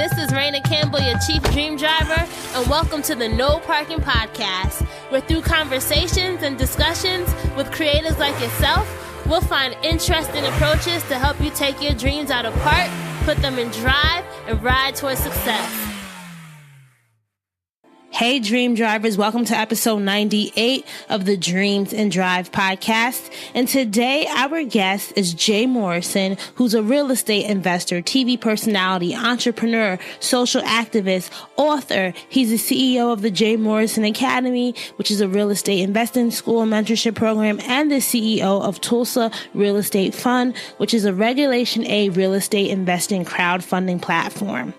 This is Raina Campbell, your Chief Dream Driver, and welcome to the No Parking Podcast, where through conversations and discussions with creators like yourself, we'll find interesting approaches to help you take your dreams out of park, put them in drive, and ride towards success. Hey, Dream Drivers. Welcome to episode 98 of the Dreams and Drive podcast. And today, our guest is Jay Morrison, who's a real estate investor, TV personality, entrepreneur, social activist, author. He's the CEO of the Jay Morrison Academy, which is a real estate investing school and mentorship program, and the CEO of Tulsa Real Estate Fund, which is a Regulation A real estate investing crowdfunding platform.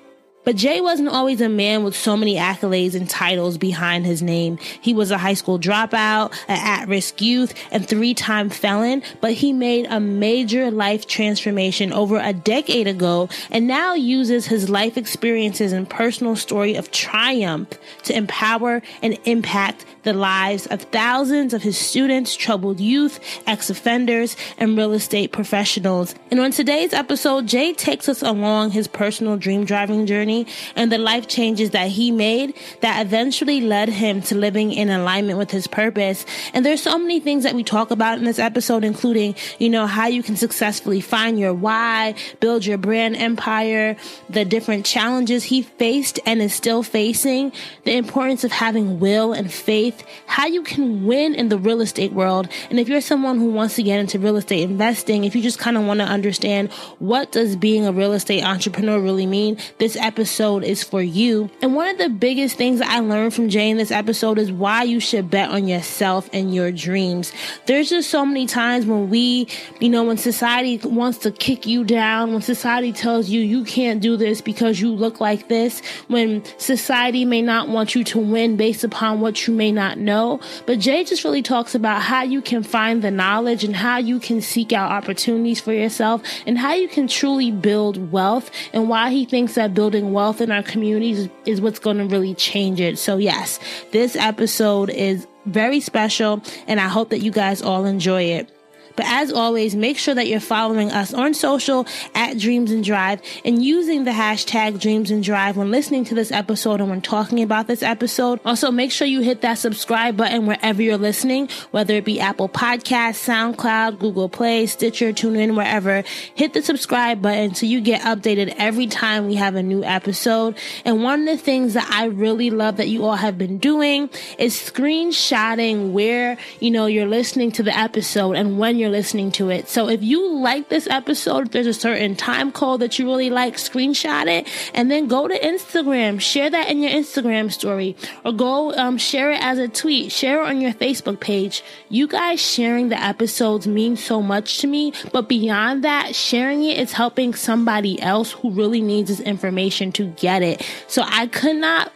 But Jay wasn't always a man with so many accolades and titles behind his name. He was a high school dropout, an at-risk youth, and 3-time felon, but he made a major life transformation over a decade ago and now uses his life experiences and personal story of triumph to empower and impact the lives of thousands of his students, troubled youth, ex-offenders, and real estate professionals. And on today's episode, Jay takes us along his personal dream driving journey and the life changes that he made that eventually led him to living in alignment with his purpose. And there's so many things that we talk about in this episode, including, how you can successfully find your why, build your brand empire, the different challenges he faced and is still facing, the importance of having will and faith, how you can win in the real estate world. And if you're someone who wants to get into real estate investing, if you just kind of want to understand what does being a real estate entrepreneur really mean, this episode is for you. And one of the biggest things that I learned from Jay in this episode is why you should bet on yourself and your dreams. There's just so many times when when society wants to kick you down, when society tells you you can't do this because you look like this, when society may not want you to win based upon what you may not know. But Jay just really talks about how you can find the knowledge and how you can seek out opportunities for yourself and how you can truly build wealth, and why he thinks that building wealth in our communities is what's going to really change it. So yes, this episode is very special and I hope that you guys all enjoy it. But as always, make sure that you're following us on social at Dreams and Drive and using the hashtag Dreams and Drive when listening to this episode and when talking about this episode. Also, make sure you hit that subscribe button wherever you're listening, whether it be Apple Podcasts, SoundCloud, Google Play, Stitcher, TuneIn, wherever. Hit the subscribe button so you get updated every time we have a new episode. And one of the things that I really love that you all have been doing is screenshotting where, you're listening to the episode and when you're listening to it. So if you like this episode, if there's a certain time code that you really like, screenshot it and then go to Instagram, share that in your Instagram story, or go share it as a tweet, share it on your Facebook page. You guys sharing the episodes means so much to me, but beyond that, sharing it is helping somebody else who really needs this information to get it. So I could not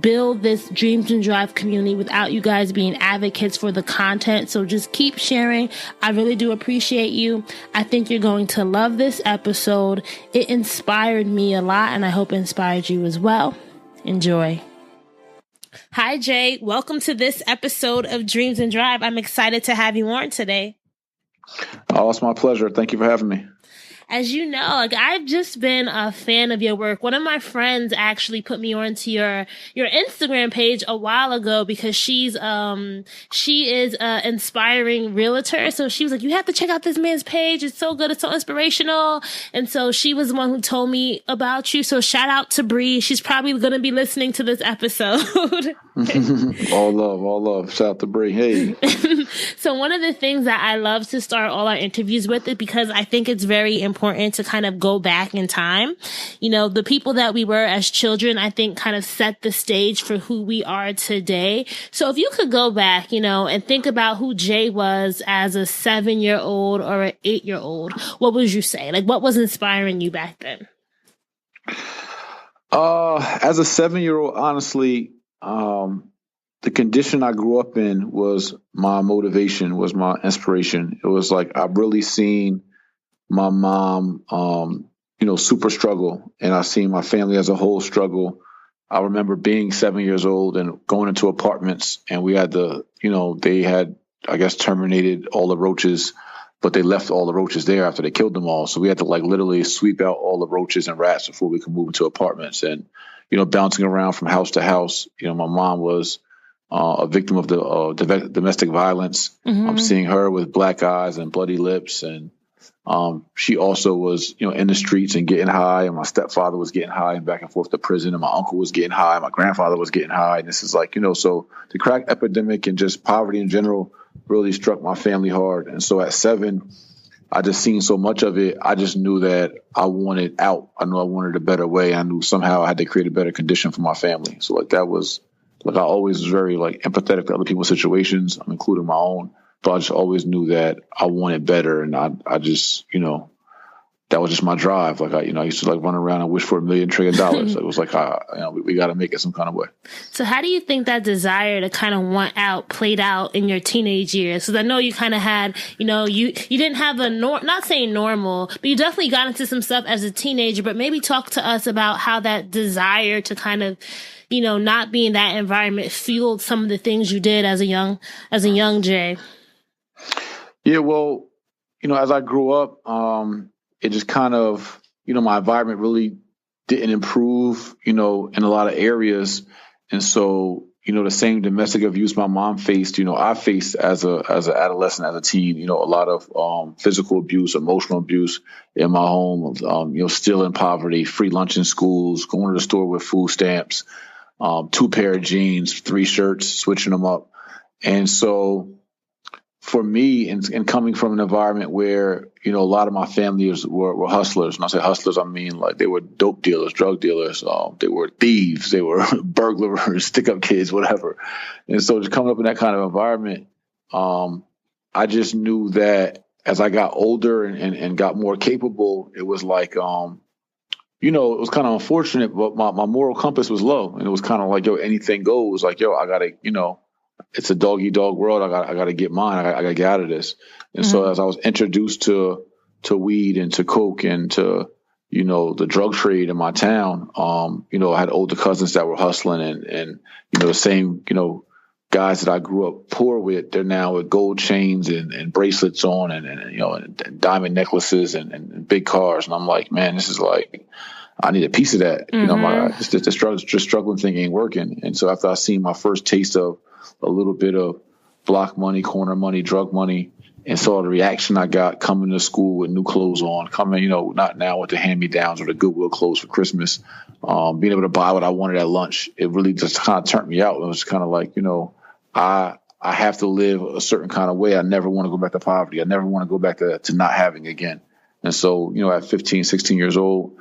build this Dreams and Drive community without you guys being advocates for the content. So just keep sharing. I really do appreciate you. I think you're going to love this episode. It inspired me a lot and I hope it inspired you as well. Enjoy. Hi, Jay. Welcome to this episode of Dreams and Drive. I'm excited to have you on today. Oh, it's my pleasure. Thank you for having me. As you know, I've just been a fan of your work. One of my friends actually put me onto your Instagram page a while ago because she is an inspiring realtor. So she was like, you have to check out this man's page. It's so good. It's so inspirational. And so she was the one who told me about you. So shout out to Bree. She's probably going to be listening to this episode. All love. Shout out to Bree. Hey. So one of the things that I love to start all our interviews with is because I think it's very important to kind of go back in time. The people that we were as children, I think kind of set the stage for who we are today. So if you could go back, and think about who Jay was as a 7-year-old or an 8-year-old, what would you say? Like, what was inspiring you back then? As a 7-year-old, honestly, the condition I grew up in was my motivation, was my inspiration. It was like I've really seen my mom, super struggle, and I've seen my family as a whole struggle. I remember being 7 years old and going into apartments, and we had they had, I guess, terminated all the roaches but they left all the roaches there after they killed them all. So we had to like literally sweep out all the roaches and rats before we could move into apartments. And, bouncing around from house to house, my mom was a victim of the domestic violence. I'm seeing her with black eyes and bloody lips. And she also was, in the streets and getting high. And my stepfather was getting high and back and forth to prison. And my uncle was getting high. My grandfather was getting high. And this is like, so the crack epidemic and just poverty in general really struck my family hard. And so at 7, I just seen so much of it. I just knew that I wanted out. I knew I wanted a better way. I knew somehow I had to create a better condition for my family. So like that was like, I always was very like empathetic to other people's situations, including my own. But I just always knew that I wanted better. And I just, that was just my drive. Like I used to like run around and wish for $1 trillion. It was like, we got to make it some kind of way. So how do you think that desire to kind of want out played out in your teenage years? Because I know you kind of had, you didn't have not saying normal, but you definitely got into some stuff as a teenager. But maybe talk to us about how that desire to kind of, not be in that environment fueled some of the things you did as a young Jay. Yeah, well, as I grew up, it just kind of, my environment really didn't improve, in a lot of areas. And so, the same domestic abuse my mom faced, I faced as an adolescent, as a teen, a lot of physical abuse, emotional abuse in my home, still in poverty, free lunch in schools, going to the store with food stamps, 2 pair of jeans, 3 shirts, switching them up. And so for me, and coming from an environment where, a lot of my family were hustlers. When I say hustlers, I mean like they were dope dealers, drug dealers. They were thieves. They were burglars, stick-up kids, whatever. And so just coming up in that kind of environment, I just knew that as I got older and got more capable, it was like, it was kind of unfortunate, but my moral compass was low. And it was kind of like, anything goes. Like, I got to, it's a dog-eat-dog world. I got to get mine. I got to get out of this. And so as I was introduced to weed and to coke and to, the drug trade in my town, I had older cousins that were hustling and the same, guys that I grew up poor with, they're now with gold chains and bracelets on and diamond necklaces and big cars. And I'm like, man, this is like, I need a piece of that. The struggling thing ain't working. And so after I seen my first taste of a little bit of block money, corner money, drug money, and saw the reaction I got coming to school with new clothes on, coming, not now with the hand-me-downs or the Goodwill clothes for Christmas, being able to buy what I wanted at lunch, it really just kind of turned me out. It was kind of like, I have to live a certain kind of way. I never want to go back to poverty. I never want to go back to not having again. And so, at 15, 16 years old,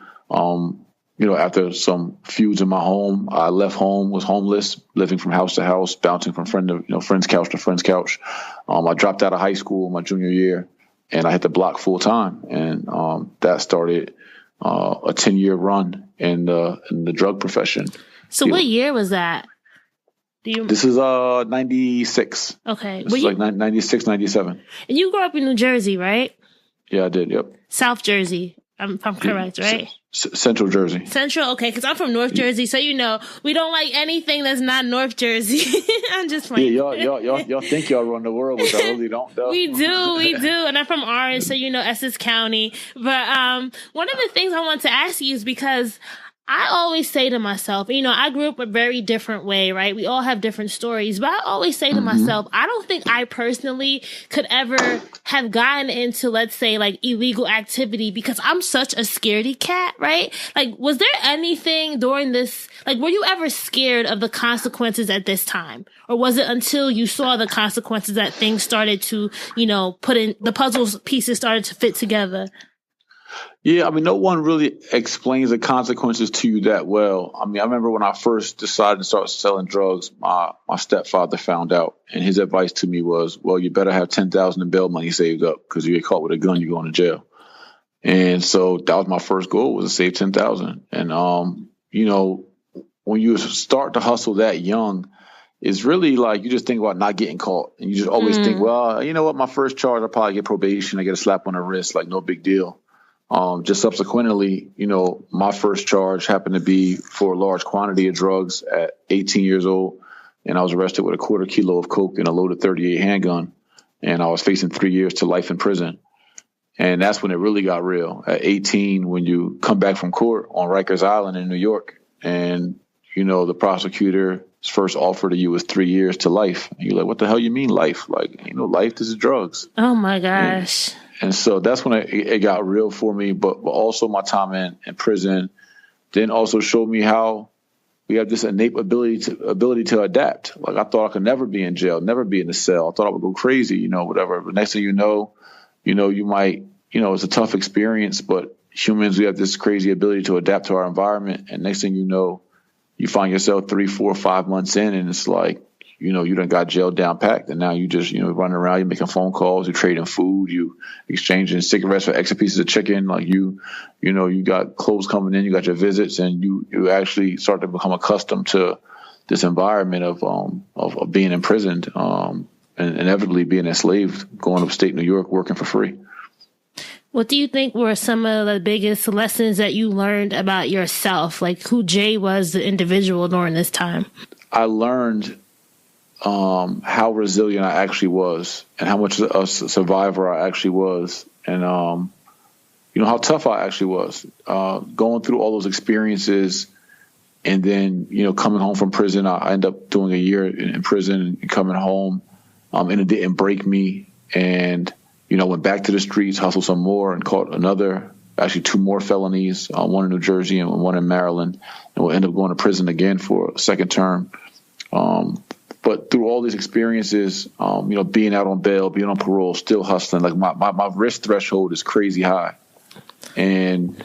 after some feuds in my home, I left home, was homeless, living from house to house, bouncing from friend's couch to friend's couch. I dropped out of high school my junior year, and I hit the block full time, and that started a 10-year run in the drug profession. So, what year was that? This is 96. Okay, this is like 96, 97. And you grew up in New Jersey, right? Yeah, I did. Yep. South Jersey. If I'm correct, right? Central Jersey. Central, okay, because I'm from North Jersey, so we don't like anything that's not North Jersey. I'm just playing. Yeah, y'all think y'all run the world, but y'all really don't, though. We do, and I'm from Orange, so Essex County. But one of the things I want to ask you is because I always say to myself, I grew up a very different way, right? We all have different stories, but I always say to myself, I don't think I personally could ever have gotten into, let's say, like illegal activity because I'm such a scaredy cat, right? Like, was there anything during this, like, were you ever scared of the consequences at this time? Or was it until you saw the consequences that things started to, put in, the puzzle pieces started to fit together? Yeah, no one really explains the consequences to you that well. I remember when I first decided to start selling drugs, my stepfather found out, and his advice to me was, well, you better have $10,000 in bail money saved up because you get caught with a gun, you're going to jail. And so that was my first goal, was to save $10,000. And, when you start to hustle that young, it's really like you just think about not getting caught. And you just always think, well, you know what, my first charge, I'll probably get probation. I get a slap on the wrist, like no big deal. Just subsequently, my first charge happened to be for a large quantity of drugs at 18 years old. And I was arrested with a 1/4 kilo of coke and a loaded .38 handgun. And I was facing 3 years to life in prison. And that's when it really got real. At 18, when you come back from court on Rikers Island in New York, and, the prosecutor's first offer to you was 3 years to life. And you're like, what the hell you mean life? Like, life, this is drugs. Oh, my gosh. And so that's when it got real for me. But also my time in prison then also showed me how we have this innate ability to adapt. Like, I thought I could never be in jail, never be in a cell. I thought I would go crazy, whatever. But next thing you know, you might, it's a tough experience, but humans, we have this crazy ability to adapt to our environment. And next thing you know, you find yourself 3, 4, 5 months in, and it's like, you done got jail down packed, and now you just, running around, you're making phone calls, you're trading food, you exchanging cigarettes for extra pieces of chicken. Like you got clothes coming in, you got your visits, and you actually start to become accustomed to this environment of being imprisoned, and inevitably being enslaved, going upstate New York, working for free. What do you think were some of the biggest lessons that you learned about yourself, like who Jay was, the individual, during this time? I learned how resilient I actually was, and how much a survivor I actually was, and how tough I actually was, going through all those experiences, and then coming home from prison. I ended up doing a year in prison and coming home, and it didn't break me, and went back to the streets, hustled some more, and caught actually 2 more felonies, one in New Jersey and one in Maryland, and we'll end up going to prison again for a second term. But through all these experiences, being out on bail, being on parole, still hustling, like my risk threshold is crazy high. And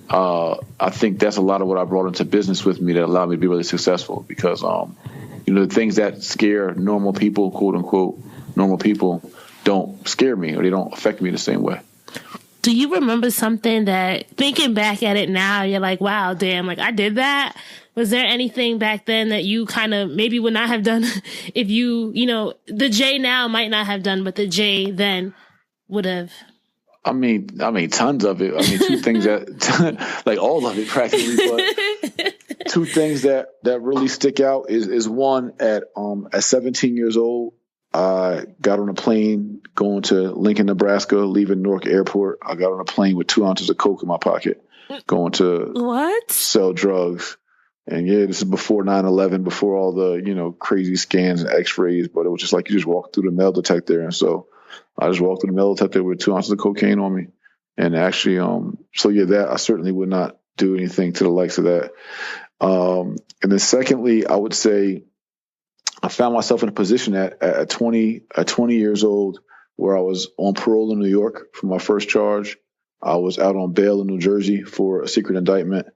I think that's a lot of what I brought into business with me that allowed me to be really successful, because, the things that scare normal people, quote unquote, normal people, don't scare me, or they don't affect me the same way. Do you remember something that, thinking back at it now, you're like, wow, damn, like I did that? Was there anything back then that you kind of maybe would not have done if the Jay now might not have done, but the Jay then would have? I mean, tons of it. I mean, 2 things that, like all of it practically, but 2 things that really stick out is one, at 17 years old, I got on a plane going to Lincoln, Nebraska, leaving Newark Airport. I got on a plane with 2 ounces of coke in my pocket, going to sell drugs. And yeah, this is before 9/11, before all the, crazy scans and x-rays, but it was just like you just walk through the metal detector. And so I just walked through the metal detector with 2 ounces of cocaine on me. And actually, so yeah, that I certainly would not do anything to the likes of that. And then secondly, I would say I found myself in a position at 20 years old, where I was on parole in New York for my first charge. I was out on bail in New Jersey for a secret indictment,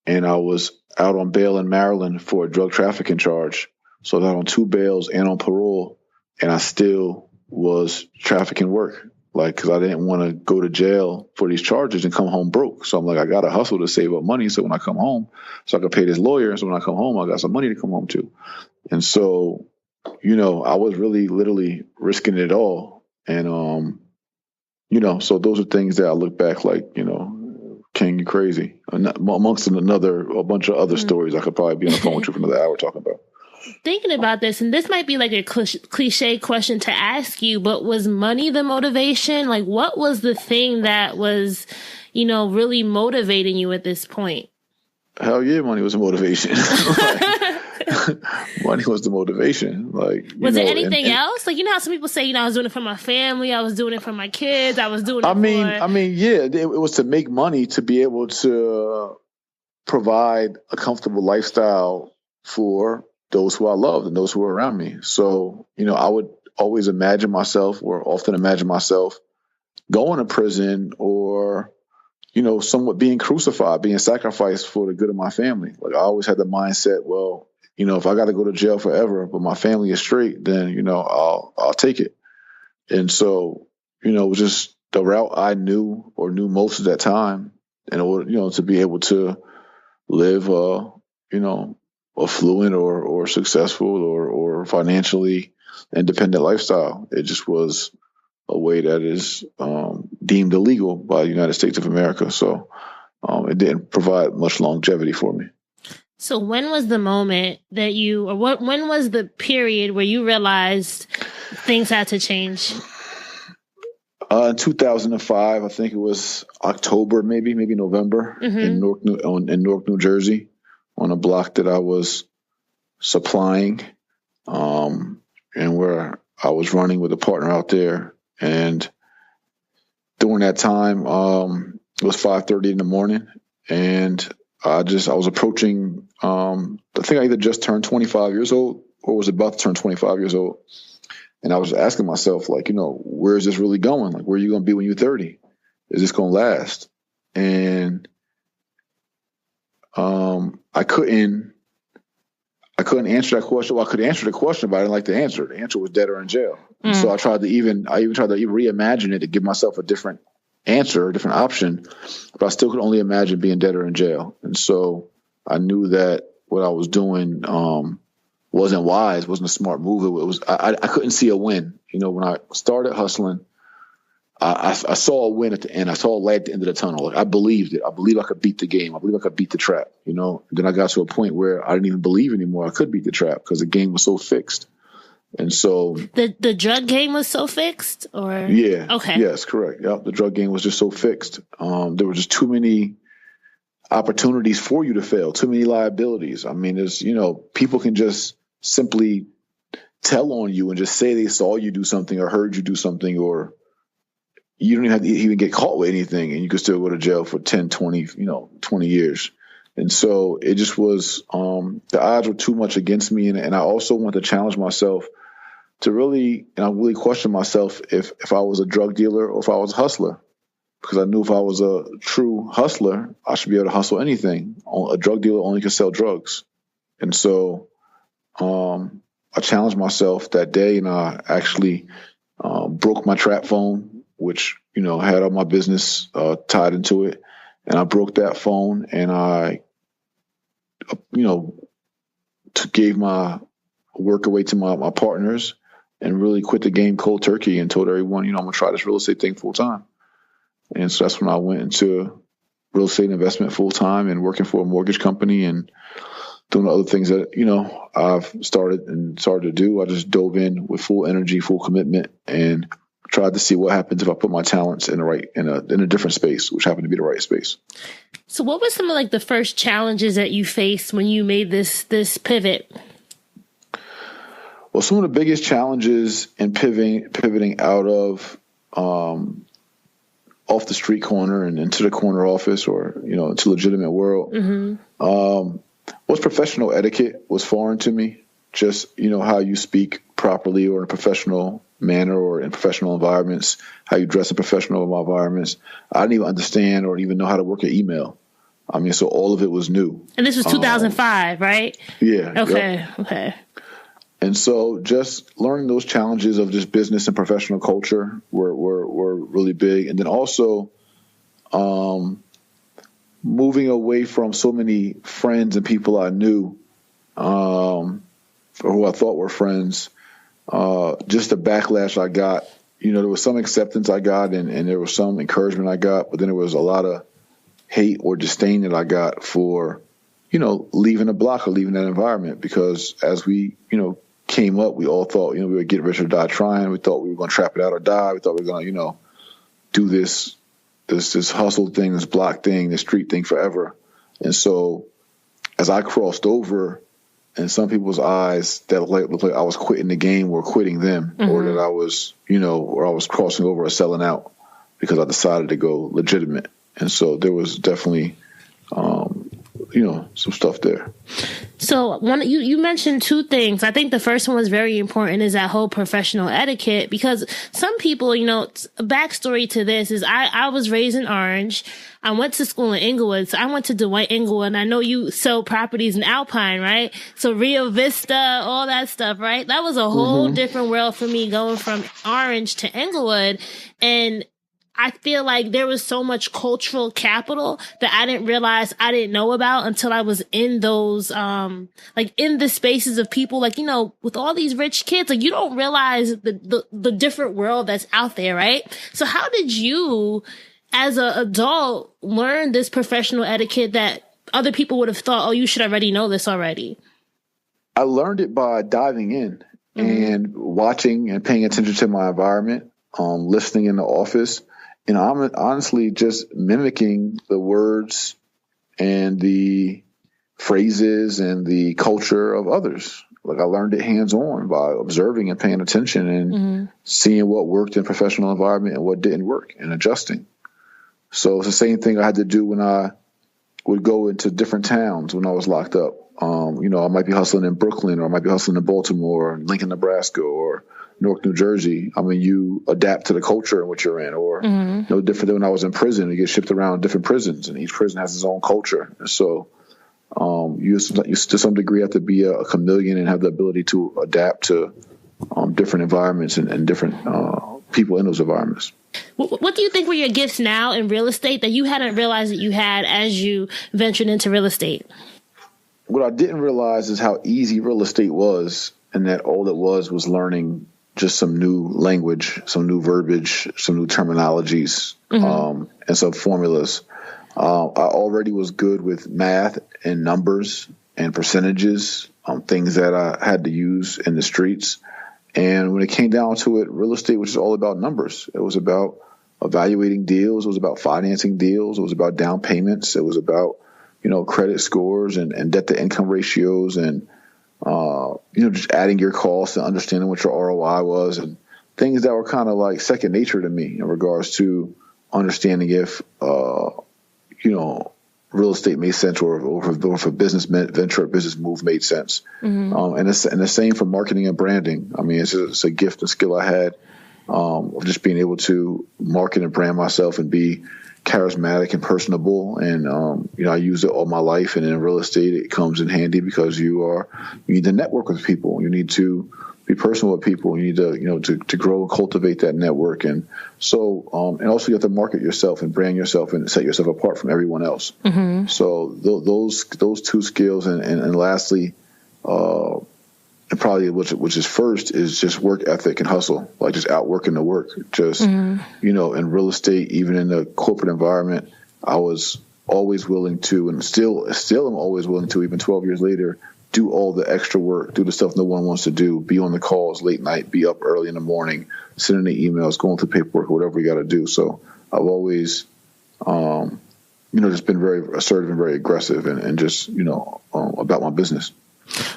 and I was out on bail in Maryland for a drug trafficking charge. So I was out on 2 bails and on parole, and I still was trafficking work, like, because I didn't want to go to jail for these charges and come home broke. So I'm like, I got to hustle to save up money, so when I come home, so I can pay this lawyer. So when I come home, I got some money to come home to. And so, I was really literally risking it all. And, so those are things that I look back like, King, you crazy. Amongst a bunch of other stories I could probably be on the phone with you for another hour talking about. Thinking about this, and this might be like a cliche question to ask you, but was money the motivation? Like, what was the thing that was, really motivating you at this point? Hell yeah, money was a motivation. Money was the motivation. Like, was there anything else? Like, how some people say, I was doing it for my family, I was doing it for my kids, I was doing it yeah, it was to make money, to be able to provide a comfortable lifestyle for those who I loved and those who were around me. So, I would always imagine myself, or often imagine myself, going to prison, or, somewhat being crucified, being sacrificed for the good of my family. Like, I always had the mindset, well, if I got to go to jail forever, but my family is straight, then, I'll take it. And so, it was just the route I knew most of that time, in order, to be able to live, affluent or successful or financially independent lifestyle. It just was a way that is deemed illegal by the United States of America. So it didn't provide much longevity for me. So when was the moment that when was the period where you realized things had to change? In 2005, I think it was October, maybe November, in Newark, New Jersey, on a block that I was supplying, and where I was running with a partner out there. And during that time, it was 5:30 in the morning, and I was approaching. I think I either just turned 25 years old or was about to turn 25 years old. And I was asking myself, like, where is this really going? Like, where are you going to be when you're 30? Is this going to last? And I couldn't answer that question. Well, I could answer the question, but I didn't like the answer. The answer was dead or in jail. And so I tried to reimagine it to give myself a different answer, a different option, but I still could only imagine being dead or in jail. And so I knew that what I was doing wasn't wise, wasn't a smart move. It was I couldn't see a win. When I started hustling, I saw a win at the end. I saw a light at the end of the tunnel. Like, I believed it. I believed I could beat the game. I believed I could beat the trap. Then I got to a point where I didn't even believe anymore I could beat the trap because the game was so fixed. And so the drug game was so fixed, or yes, correct. Yep, the drug game was just so fixed. There were just too many opportunities for you to fail, too many liabilities. I mean, there's people can just simply tell on you and just say they saw you do something or heard you do something, or you don't even have to even get caught with anything, and you could still go to jail for 10, 20, 20 years. And so it just was, the odds were too much against me. And I also wanted to challenge myself to really question myself if I was a drug dealer or if I was a hustler, because I knew if I was a true hustler, I should be able to hustle anything. A drug dealer only can sell drugs. And so I challenged myself that day, and I actually broke my trap phone, which, had all my business tied into it. And I broke that phone, and I, gave my work away to my partners and really quit the game cold turkey and told everyone, I'm going to try this real estate thing full time. And so that's when I went into real estate investment full time and working for a mortgage company and doing other things that, I've started to do. I just dove in with full energy, full commitment, and tried to see what happens if I put my talents in a different space, which happened to be the right space. So what were some of the first challenges that you faced when you made this pivot? Well, some of the biggest challenges in pivoting out of off the street corner and into the corner office, or into legitimate world, was professional etiquette was foreign to me. Just how you speak properly or in a professional manner or in professional environments, how you dress in professional environments. I didn't even understand or even know how to work an email. I mean, so all of it was new. And this was 2005, right? Yeah. Okay. Yep. Okay. And so just learning those challenges of just business and professional culture were really big. And then also moving away from so many friends and people I knew, or who I thought were friends, just the backlash I got. There was some acceptance I got and there was some encouragement I got, but then there was a lot of hate or disdain that I got for, leaving a block or leaving that environment, because as we, came up, we all thought, we would get rich or die trying. We thought we were going to trap it out or die. We thought we were going to, do this hustle thing, this block thing, this street thing forever. And so as I crossed over, in some people's eyes, that looked like I was quitting the game or quitting them, or that I was, or I was crossing over or selling out because I decided to go legitimate. And so there was definitely, some stuff there. So you mentioned two things. I think the first one was very important, is that whole professional etiquette, because some people, a backstory to this is I was raised in Orange. I went to school in Inglewood. So I went to Dwight Inglewood, and I know you sell properties in Alpine, right? So Rio Vista, all that stuff, right? That was a whole different world for me going from Orange to Inglewood. And I feel like there was so much cultural capital that I didn't realize I didn't know about until I was in those, in the spaces of people, with all these rich kids, you don't realize the different world that's out there, right? So how did you, as an adult, learn this professional etiquette that other people would have thought, oh, you should already know this already? I learned it by diving in and watching and paying attention to my environment. listening in the office. And I'm honestly just mimicking the words and the phrases and the culture of others. Like I learned it hands-on by observing and paying attention and seeing what worked in a professional environment and what didn't work and adjusting. So it's the same thing I had to do when I would go into different towns when I was locked up. I might be hustling in Brooklyn, or I might be hustling in Baltimore, or Lincoln, Nebraska, or Newark, New Jersey. I mean, you adapt to the culture in which you're in, or no different than when I was in prison. You get shipped around different prisons, and each prison has its own culture. And so you to some degree have to be a chameleon and have the ability to adapt to different environments and different people in those environments. What do you think were your gifts now in real estate that you hadn't realized that you had as you ventured into real estate? What I didn't realize is how easy real estate was, and that all it was learning just some new language, some new verbiage, some new terminologies, and some formulas. I already was good with math and numbers and percentages, things that I had to use in the streets. And when it came down to it, real estate was just all about numbers. It was about evaluating deals. It was about financing deals. It was about down payments. It was about, credit scores and debt to income ratios and, just adding your costs and understanding what your ROI was and things that were kind of like second nature to me in regards to understanding if, real estate made sense or if a business venture or business move made sense. And the same for marketing and branding. I mean, it's a gift and skill I had of just being able to market and brand myself and be charismatic and personable. And, I use it all my life. And in real estate, it comes in handy because you need to network with people. You need to be personal with people. You need to grow and cultivate that network. And so, and also you have to market yourself and brand yourself and set yourself apart from everyone else. So those two skills. And lastly, and probably which is first is just work ethic and hustle, like just outworking the work. Just, in real estate, even in the corporate environment, I was always willing to, and still am always willing to, even 12 years later, do all the extra work, do the stuff no one wants to do, be on the calls late night, be up early in the morning, sending the emails, going through paperwork, whatever you got to do. So I've always, just been very assertive and very aggressive and just, about my business.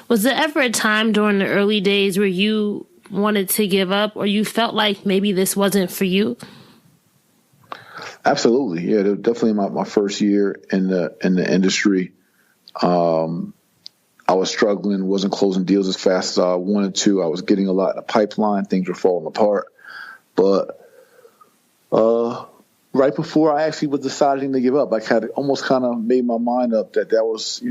Was there ever a time during the early days where you wanted to give up or you felt like maybe this wasn't for you? Absolutely. Yeah, definitely my first year in the industry. I was struggling, wasn't closing deals as fast as I wanted to. I was getting a lot in the pipeline. Things were falling apart. But right before I actually was deciding to give up, I had almost kind of made my mind up that was,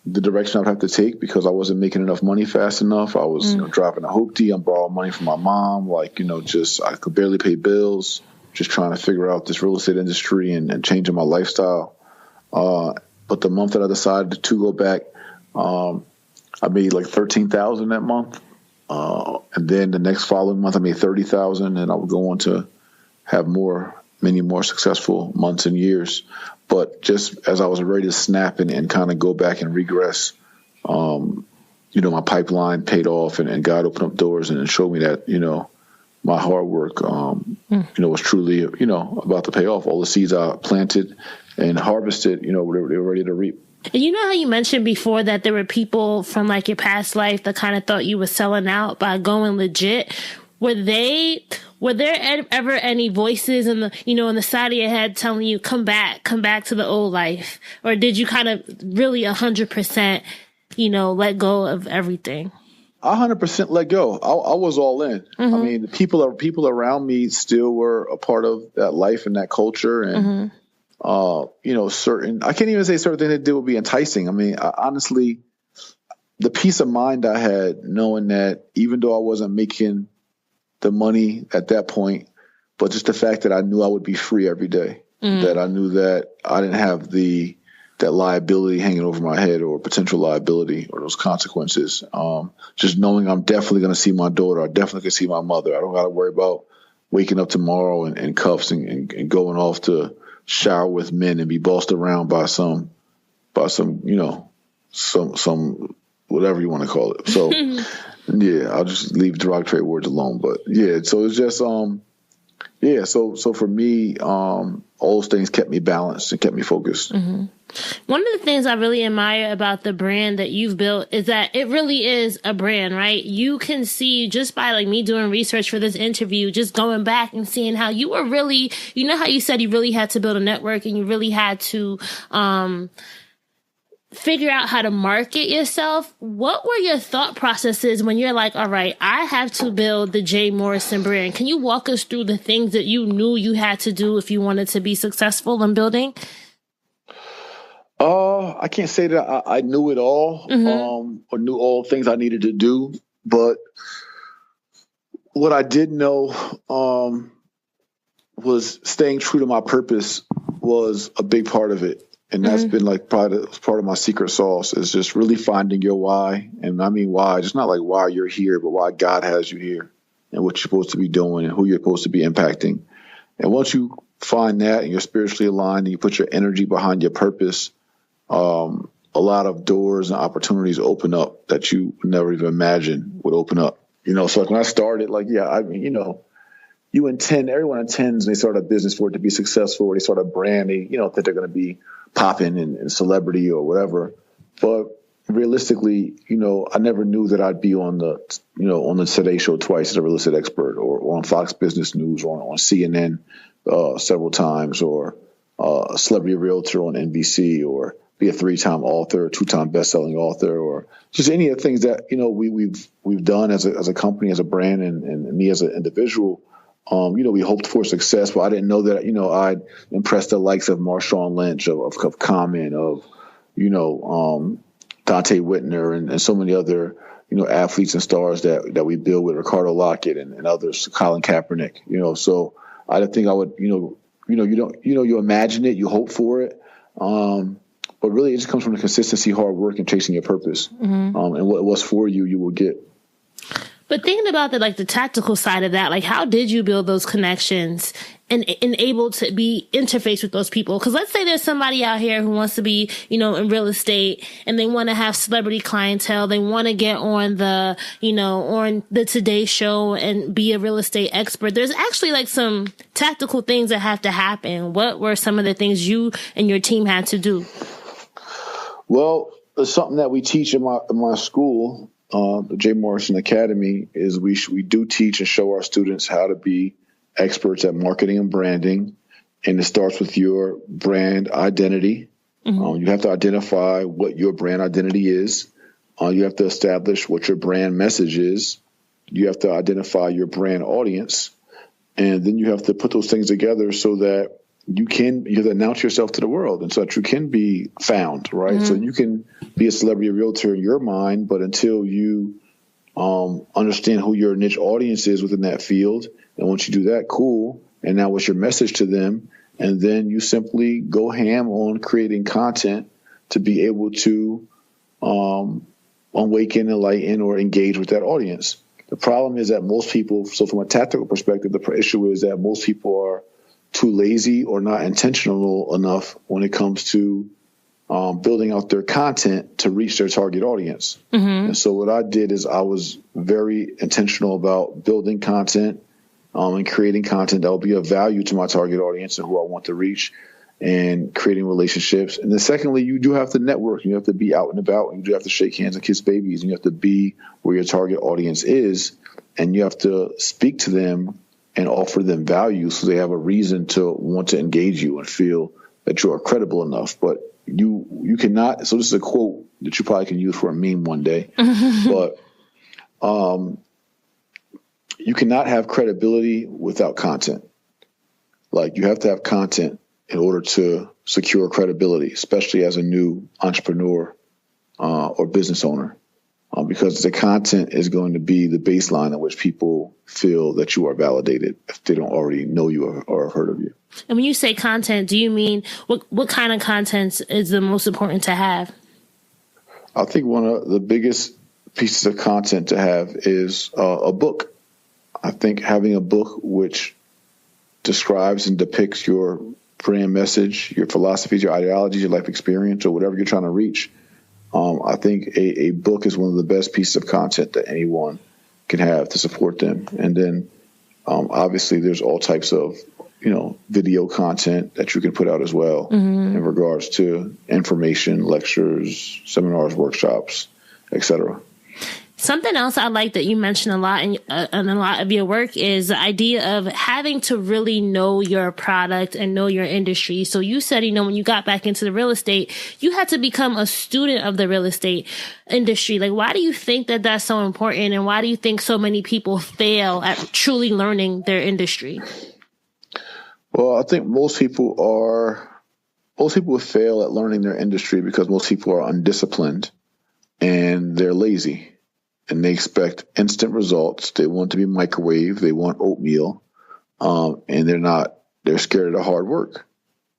the direction I'd have to take because I wasn't making enough money fast enough. I was driving a hoopty. I'm borrowing money from my mom. I could barely pay bills, just trying to figure out this real estate industry and changing my lifestyle. But the month that I decided to go back, I made like $13,000 that month. And then the next following month, I made $30,000, and I would go on to have many more successful months and years. But just as I was ready to snap and kind of go back and regress, my pipeline paid off and God opened up doors and showed me that, my hard work, was truly, about to pay off. All the seeds I planted and harvested, they were ready to reap. And you know how you mentioned before that there were people from like your past life that kind of thought you were selling out by going legit. Were there ever any voices in the side of your head telling you, come back to the old life? Or did you kind of really 100%, let go of everything? 100% let go. I was all in. I mean, the people around me still were a part of that life and that culture. And, I can't even say certain things they did would be enticing. I mean, honestly, the peace of mind I had knowing that even though I wasn't making the money at that point, but just the fact that I knew I would be free every day, that I knew that I didn't have that liability hanging over my head or potential liability or those consequences. Just knowing I'm definitely going to see my daughter. I definitely can see my mother. I don't got to worry about waking up tomorrow in cuffs and going off to shower with men and be bossed around by some whatever you want to call it. So yeah, I'll just leave derogatory words alone. But yeah, so it's just Yeah. So for me, all those things kept me balanced and kept me focused. Mm-hmm. One of the things I really admire about the brand that you've built is that it really is a brand, right? You can see just by like me doing research for this interview, just going back and seeing how you were really, you know how you said you really had to build a network and you really had to, figure out how to market yourself. What were your thought processes when you're like, all right, I have to build the Jay Morrison brand? Can you walk us through the things that you knew you had to do if you wanted to be successful in building? I can't say that I knew it all, or knew all things I needed to do, but what I did know, was staying true to my purpose was a big part of it. And that's been like part of my secret sauce, is just really finding your why. And I mean why, just not like why you're here, but why God has you here and what you're supposed to be doing and who you're supposed to be impacting. And once you find that and you're spiritually aligned and you put your energy behind your purpose, a lot of doors and opportunities open up that you never even imagined would open up. So like when I started, you intend, everyone intends, and they start a business for it to be successful, or they start a brand, they think they're going to be popping and celebrity or whatever. But realistically, I never knew that I'd be on the Today Show twice as a real estate expert, or on Fox Business News, or on CNN several times, or a celebrity realtor on NBC, or be a 3-time author, 2-time best-selling author, or just any of the things that we've done as a company, as a brand, and me as an individual. We hoped for success, but I didn't know that, I'd impress the likes of Marshawn Lynch, of Common, of, Dante Whitner, and so many other, athletes and stars that we build with, Ricardo Lockett and others, Colin Kaepernick, so I didn't think I would, you imagine it, you hope for it. But really it just comes from the consistency, hard work, and chasing your purpose. And what's for you, you will get. But thinking about the tactical side of that, like how did you build those connections and able to be interface with those people? Because let's say there's somebody out here who wants to be, in real estate, and they want to have celebrity clientele. They want to get on on the Today Show and be a real estate expert. There's actually some tactical things that have to happen. What were some of the things you and your team had to do? Well, it's something that we teach in my school. The Jay Morrison Academy, is we do teach and show our students how to be experts at marketing and branding. And it starts with your brand identity. You have to identify what your brand identity is. You have to establish what your brand message is. You have to identify your brand audience. And then you have to put those things together so that you have to announce yourself to the world, and so that you can be found, right? So you can be a celebrity realtor in your mind, but until you understand who your niche audience is within that field, and once you do that, cool. And now what's your message to them? And then you simply go ham on creating content to be able to awaken, enlighten, or engage with that audience. The problem is that most people, so from a tactical perspective, the issue is that most people are too lazy or not intentional enough when it comes to building out their content to reach their target audience. And so what I did is I was very intentional about building content and creating content that will be of value to my target audience and who I want to reach, and creating relationships. And then secondly, you do have to network. You have to be out and about, and you do have to shake hands and kiss babies, and you have to be where your target audience is, and you have to speak to them and offer them value so they have a reason to want to engage you and feel that you are credible enough. But you cannot, so this is a quote that you probably can use for a meme one day, but you cannot have credibility without content. Like, you have to have content in order to secure credibility, especially as a new entrepreneur or business owner. Because the content is going to be the baseline in which people feel that you are validated if they don't already know you or have heard of you. And when you say content, do you mean what kind of content is the most important to have? I think one of the biggest pieces of content to have is a book. I think having a book which describes and depicts your brand message, your philosophies, your ideologies, your life experience, or whatever you're trying to reach. I think a book is one of the best pieces of content that anyone can have to support them. And then Obviously, there's all types of, video content that you can put out as well in regards to information, lectures, seminars, workshops, etc. Something else I like that you mentioned a lot in a lot of your work is the idea of having to really know your product and know your industry. So you said, when you got back into the real estate, you had to become a student of the real estate industry. Like, why do you think that that's so important? And why do you think so many people fail at truly learning their industry? Well, I think most people fail at learning their industry because most people are undisciplined and they're lazy. And they expect instant results. They want to be microwaved. They want oatmeal. And they're scared of the hard work.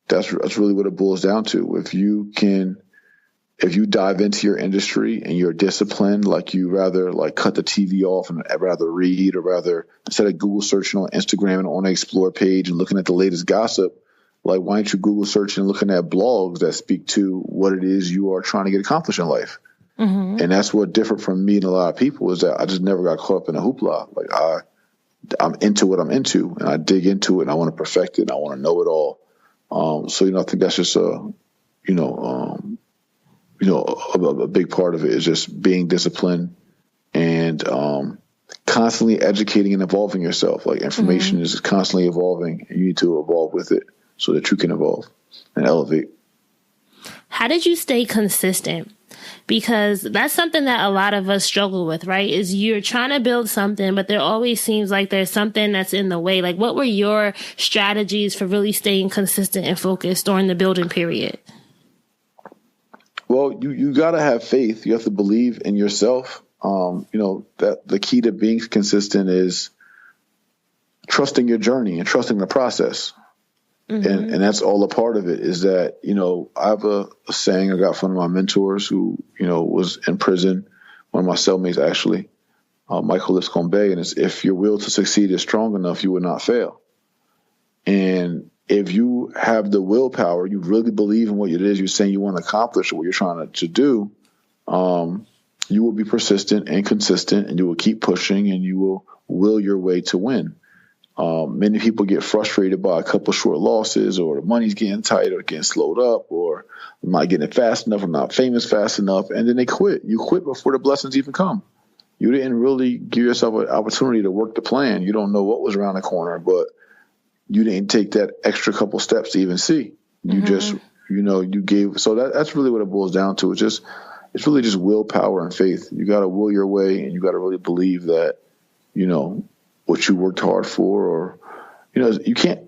That's really what it boils down to. If you dive into your industry and you're disciplined, like you rather like cut the TV off and rather read, or rather instead of Google searching on Instagram and on the Explore page and looking at the latest gossip, like why aren't you Google searching and looking at blogs that speak to what it is you are trying to get accomplished in life? And that's what different from me and a lot of people is that I just never got caught up in a hoopla. Like I'm into what I'm into, and I dig into it, and I want to perfect it, and I want to know it all. So I think that's just a big part of it is just being disciplined and constantly educating and evolving yourself. Like information is constantly evolving, and you need to evolve with it so that you can evolve and elevate. How did you stay consistent? Because that's something that a lot of us struggle with, right? Is you're trying to build something, but there always seems like there's something that's in the way. Like, what were your strategies for really staying consistent and focused during the building period? Well, you got to have faith. You have to believe in yourself. That the key to being consistent is trusting your journey and trusting the process. And that's all a part of it is that, I have a saying I got from one of my mentors who, was in prison, one of my cellmates actually, Michael Lipscomb Bay, and it's if your will to succeed is strong enough, you will not fail. And if you have the willpower, you really believe in what it is you're saying you want to accomplish or what you're trying to do, you will be persistent and consistent, and you will keep pushing, and you will your way to win. Many people get frustrated by a couple short losses, or the money's getting tight, or getting slowed up, or I'm not getting it fast enough, or not famous fast enough, and then they quit. You quit before the blessings even come. You didn't really give yourself an opportunity to work the plan. You don't know what was around the corner, but you didn't take that extra couple steps to even see. You just, you gave. So that's really what it boils down to. It's really just willpower and faith. You got to will your way, and you got to really believe that, what you worked hard for, or, you can't,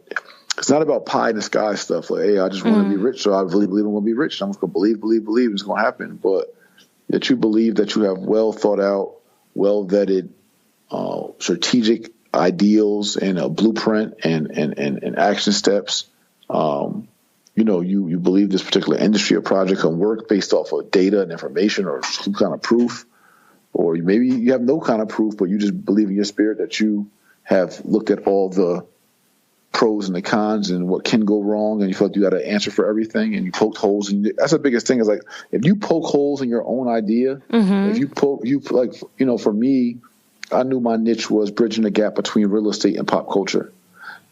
it's not about pie in the sky stuff. Like, hey, I just want to be rich. So I really believe I'm going to be rich. I'm just going to believe it's going to happen. But that you believe that you have well thought out, well vetted, strategic ideals and a blueprint and action steps. You believe this particular industry or project can work based off of data and information or some kind of proof. Or maybe you have no kind of proof, but you just believe in your spirit that you have looked at all the pros and the cons and what can go wrong, and you feel like you got an answer for everything, and you poked holes. And that's the biggest thing is like if you poke holes in your own idea, if for me, I knew my niche was bridging the gap between real estate and pop culture.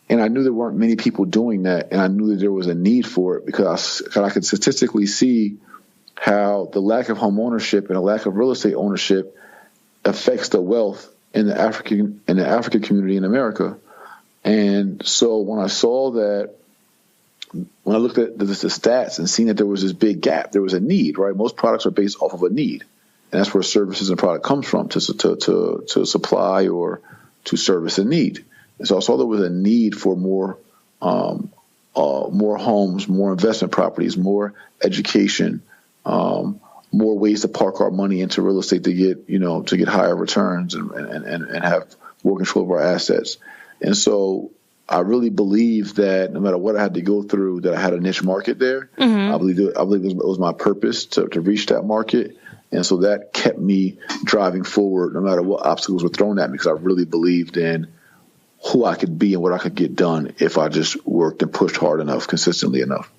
And I knew there weren't many people doing that, and I knew that there was a need for it because I could statistically see how the lack of home ownership and a lack of real estate ownership affects the wealth in the African community in America. And so when I saw that, when I looked at the stats and seen that there was this big gap, there was a need, right? Most products are based off of a need, and that's where services and product comes from to supply or to service a need. And so I saw there was a need for more homes, more investment properties, more education, more ways to park our money into real estate to get higher returns and have more control of our assets. And so I really believe that no matter what I had to go through, that I had a niche market there. I believe it was my purpose to reach that market. And so that kept me driving forward no matter what obstacles were thrown at me, because I really believed in who I could be and what I could get done if I just worked and pushed hard enough, consistently enough.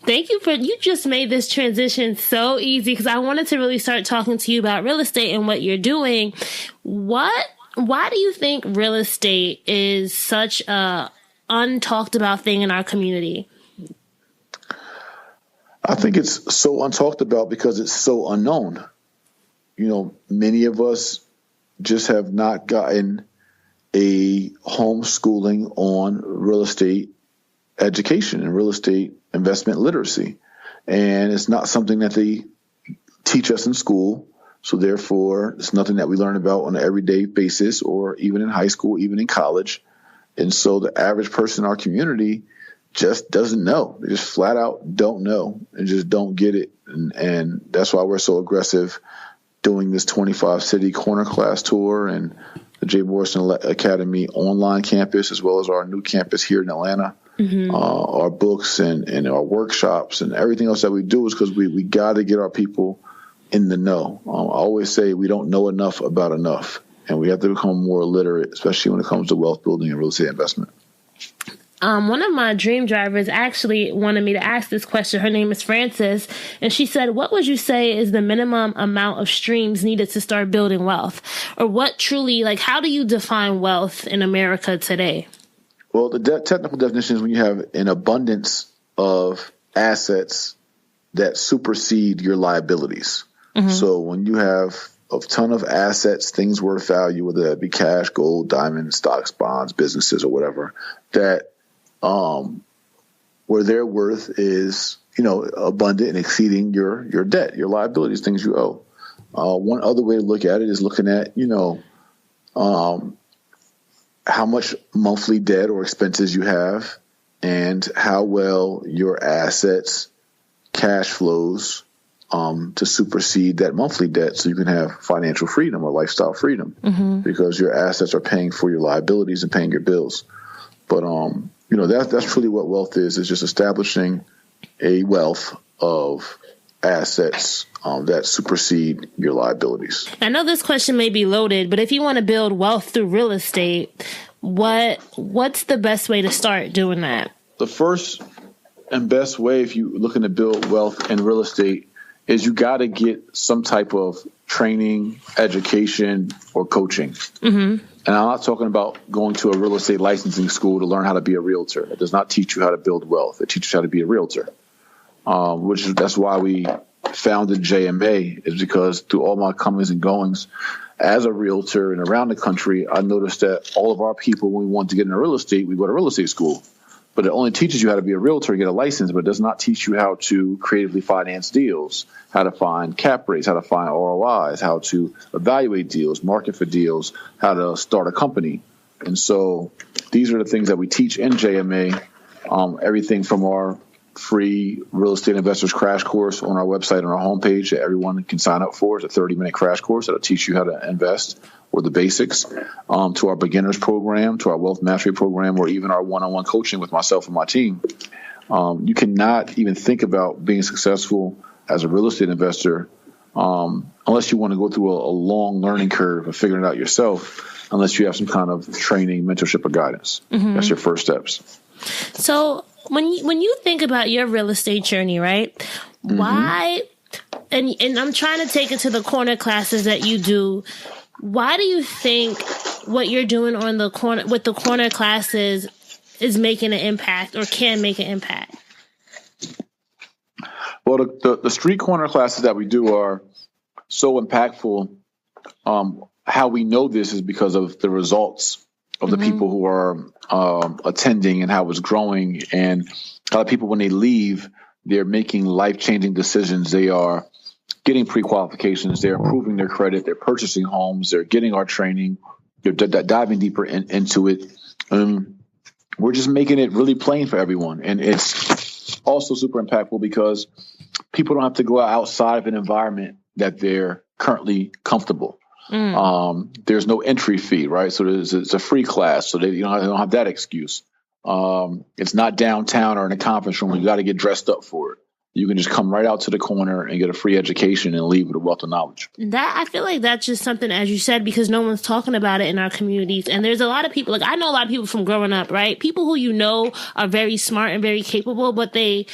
Thank you you just made this transition so easy, because I wanted to really start talking to you about real estate and what you're doing. What Why do you think real estate is such a untalked about thing in our community? I think it's so untalked about because it's so unknown. Many of us just have not gotten a homeschooling on real estate education and real estate investment literacy. And it's not something that they teach us in school. So therefore, it's nothing that we learn about on an everyday basis or even in high school, even in college. And so the average person in our community just doesn't know. They just flat out don't know and just don't get it. And that's why we're so aggressive doing this 25 city corner class tour and the J. Morrison Academy online campus, as well as our new campus here in Atlanta. Our books and our workshops and everything else that we do is because we got to get our people in the know. I always say we don't know enough about enough, and we have to become more literate, especially when it comes to wealth building and real estate investment. One of my dream drivers actually wanted me to ask this question. Her name is Frances, and she said, what would you say is the minimum amount of streams needed to start building wealth? Or what truly, how do you define wealth in America today? Well, the technical definition is when you have an abundance of assets that supersede your liabilities. So when you have a ton of assets, things worth value, whether that be cash, gold, diamonds, stocks, bonds, businesses, or whatever, that where their worth is, abundant and exceeding your debt, your liabilities, things you owe. One other way to look at it is looking at, how much monthly debt or expenses you have and how well your assets cash flows to supersede that monthly debt so you can have financial freedom or lifestyle freedom because your assets are paying for your liabilities and paying your bills. But, that's truly what wealth is just establishing a wealth of assets that supersede your liabilities. I know this question may be loaded, but if you want to build wealth through real estate, what's the best way to start doing that? The first and best way, if you're looking to build wealth in real estate, is you got to get some type of training, education, or coaching. And I'm not talking about going to a real estate licensing school to learn how to be a realtor. It does not teach you how to build wealth. It teaches you how to be a realtor. That's why we founded JMA, is because through all my comings and goings as a realtor and around the country, I noticed that all of our people, when we want to get into real estate, we go to real estate school. But it only teaches you how to be a realtor and get a license, but it does not teach you how to creatively finance deals, how to find cap rates, how to find ROIs, how to evaluate deals, market for deals, how to start a company. And so these are the things that we teach in JMA, everything from our free real estate investors crash course on our website, on our homepage that everyone can sign up for. It's a 30-minute crash course that'll teach you how to invest or the basics, to our beginners program, to our wealth mastery program, or even our one-on-one coaching with myself and my team. You cannot even think about being successful as a real estate investor unless you want to go through a long learning curve of figuring it out yourself, unless you have some kind of training, mentorship, or guidance. That's your first steps. So when you think about your real estate journey, right? Why? And I'm trying to take it to the corner classes that you do. Why do you think what you're doing on the corner with the corner classes is making an impact or can make an impact? Well, the street corner classes that we do are so impactful. How we know this is because of the results of the people who are attending and how it's growing. And a lot of people, when they leave, they're making life-changing decisions. They are getting pre-qualifications. They're improving their credit. They're purchasing homes. They're getting our training. They're diving deeper into it. We're just making it really plain for everyone. And it's also super impactful because people don't have to go outside of an environment that they're currently comfortable. There's no entry fee, right? So it's a free class. So they don't have that excuse. It's not downtown or in a conference room where you got to get dressed up for it. You can just come right out to the corner and get a free education and leave with a wealth of knowledge. I feel like that's just something, as you said, because no one's talking about it in our communities. And there's a lot of people, I know a lot of people from growing up, right? People who are very smart and very capable, but they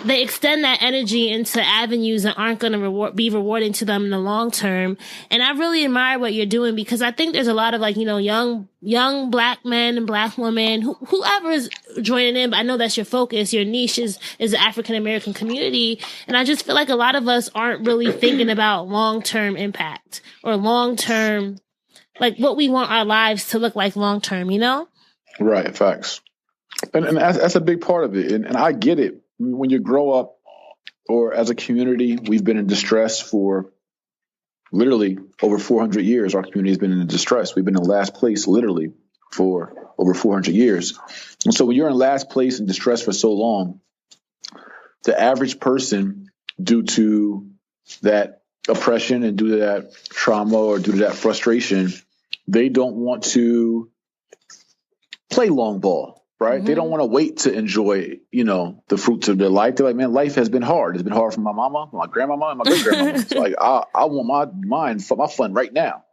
they extend that energy into avenues that aren't going to be rewarding to them in the long term. And I really admire what you're doing, because I think there's a lot of like, young black men and black women, whoever is joining in, but I know that's your focus. Your niche is the African American community. And I just feel like a lot of us aren't really thinking about long-term impact or long-term, like what we want our lives to look like long-term, Right. Facts. And that's a big part of it. And I get it. When you grow up, or as a community, we've been in distress for literally over 400 years. Our community has been in distress. We've been in last place literally for over 400 years. And so when you're in last place in distress for so long, the average person, due to that oppression and due to that trauma or due to that frustration, they don't want to play long ball, right? Mm-hmm. They don't want to wait to enjoy, the fruits of their life. They're like, man, life has been hard. It's been hard for my mama, my grandmama, and my great grandmama. So like, I want my fun right now.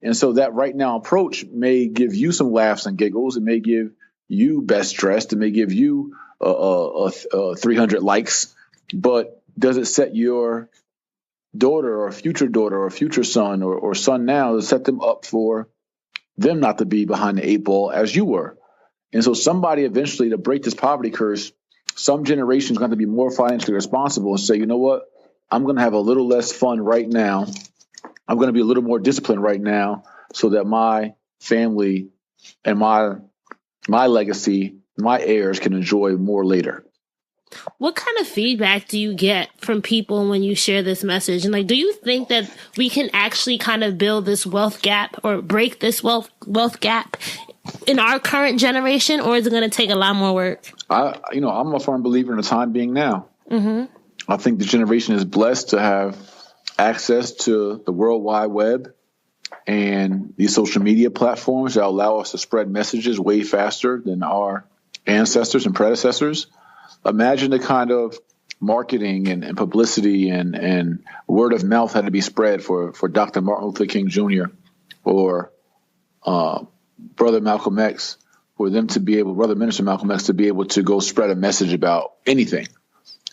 And so that right now approach may give you some laughs and giggles. It may give you best dressed. It may give you 300 likes. But does it set your daughter or future son or son now, to set them up for them not to be behind the 8 ball as you were? And so somebody eventually, to break this poverty curse, some generation is going to be more financially responsible and say, you know what, I'm going to have a little less fun right now. I'm going to be a little more disciplined right now so that my family and my legacy, my heirs can enjoy more later. What kind of feedback do you get from people when you share this message? And like, do you think that we can actually kind of build this wealth gap or break this wealth gap in our current generation, or is it going to take a lot more work? I'm a firm believer in the time being now. Mm-hmm. I think the generation is blessed to have access to the World Wide Web and these social media platforms that allow us to spread messages way faster than our ancestors and predecessors. Imagine the kind of marketing and publicity and word of mouth had to be spread for Dr. Martin Luther King Jr. or Brother Malcolm X, Brother Minister Malcolm X, to be able to go spread a message about anything.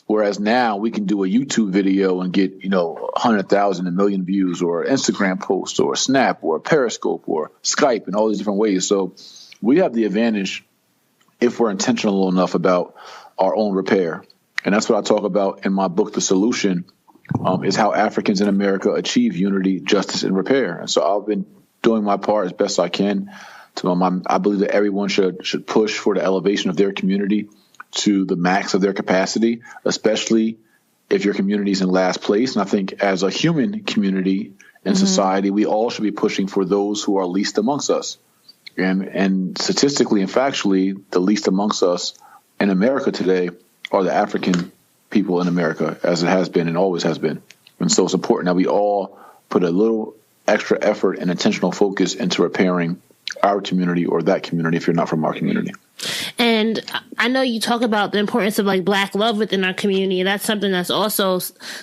Whereas now we can do a YouTube video and get, 100,000, 1 million views, or Instagram post, or Snap, or Periscope, or Skype, and all these different ways. So we have the advantage if we're intentional enough about our own repair. And that's what I talk about in my book, The Solution, is how Africans in America achieve unity, justice, and repair. And so I've been doing my part as best I can. I believe that everyone should push for the elevation of their community to the max of their capacity, especially if your community is in last place. And I think as a human community and mm-hmm. society, we all should be pushing for those who are least amongst us. And statistically and factually, the least amongst us in America today are the African people in America, as it has been and always has been. And so it's important that we all put a little extra effort and intentional focus into repairing our community, or that community if you're not from our community. And I know you talk about the importance of like Black love within our community. That's something that's also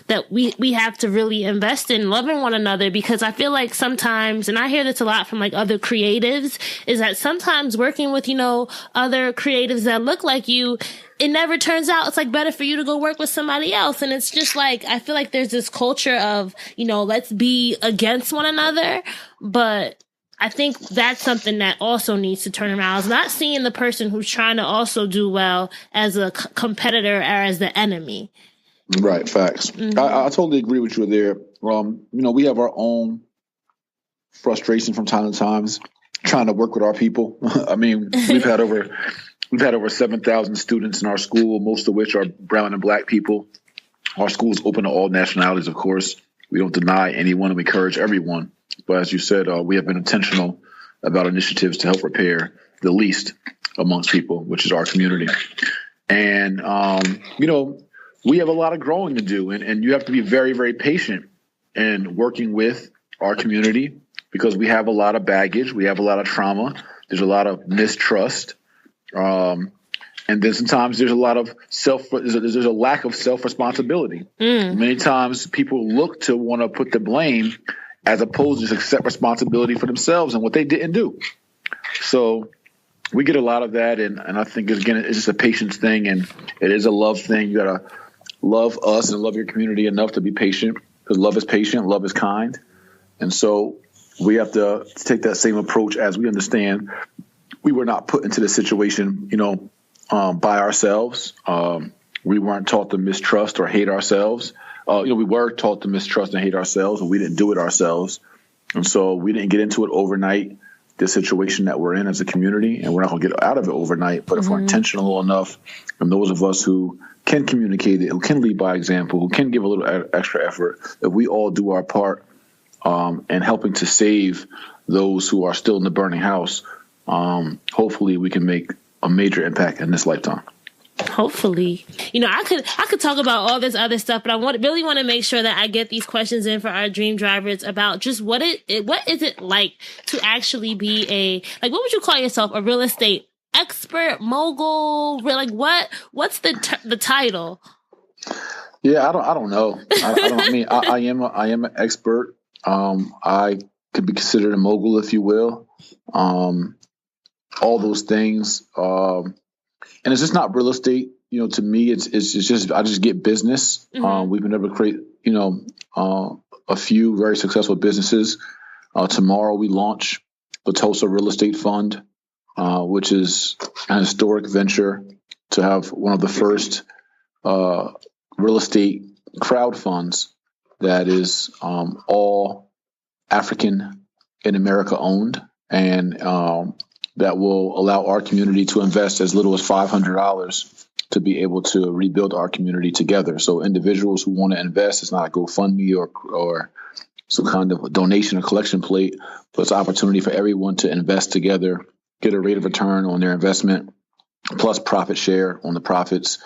that we have to really invest in, loving one another, because I feel like sometimes, and I hear this a lot from like other creatives, is that sometimes working with, other creatives that look like you, it never turns out. It's like better for you to go work with somebody else. And it's just like, I feel like there's this culture of, let's be against one another. But I think that's something that also needs to turn around. It's not seeing the person who's trying to also do well as a competitor or as the enemy. Right. Facts. Mm-hmm. I totally agree with you there. We have our own frustration from time to time trying to work with our people. I mean, we've had over 7,000 students in our school, most of which are brown and Black people. Our school is open to all nationalities, of course. We don't deny anyone, and we encourage everyone. But as you said, we have been intentional about initiatives to help repair the least amongst people, which is our community. And, we have a lot of growing to do. And you have to be very, very patient in working with our community, because we have a lot of baggage. We have a lot of trauma. There's a lot of mistrust. And then sometimes there's a lot of there's a lack of self-responsibility. Many times people look to want to put the blame as opposed to just accept responsibility for themselves and what they didn't do. So we get a lot of that. And I think, again, it's just a patience thing, and it is a love thing. You got to love us and love your community enough to be patient, because love is patient, love is kind. And so we have to take that same approach as we understand we were not put into this situation, by ourselves. We weren't taught to mistrust or hate ourselves. We were taught to mistrust and hate ourselves, but we didn't do it ourselves. And so we didn't get into it overnight, the situation that we're in as a community, and we're not going to get out of it overnight. But if we're intentional enough, and those of us who can communicate it, who can lead by example, who can give a little extra effort, if we all do our part in helping to save those who are still in the burning house, hopefully we can make a major impact in this lifetime. Hopefully. I could talk about all this other stuff, but I really want to make sure that I get these questions in for our dream drivers about just what is it like to actually be what would you call yourself? A real estate expert, mogul? What's the title? Yeah, I don't know. I am an expert. I could be considered a mogul, if you will. All those things. And it's just not real estate, to me, it's just, I just get business. We've been able to create, a few very successful businesses. Tomorrow we launch the Tulsa Real Estate Fund, which is an historic venture to have one of the first real estate crowd funds that is all African in America owned, and that will allow our community to invest as little as $500 to be able to rebuild our community together. So individuals who want to invest, it's not a GoFundMe or some kind of donation or collection plate, but it's an opportunity for everyone to invest together, get a rate of return on their investment, plus profit share on the profits,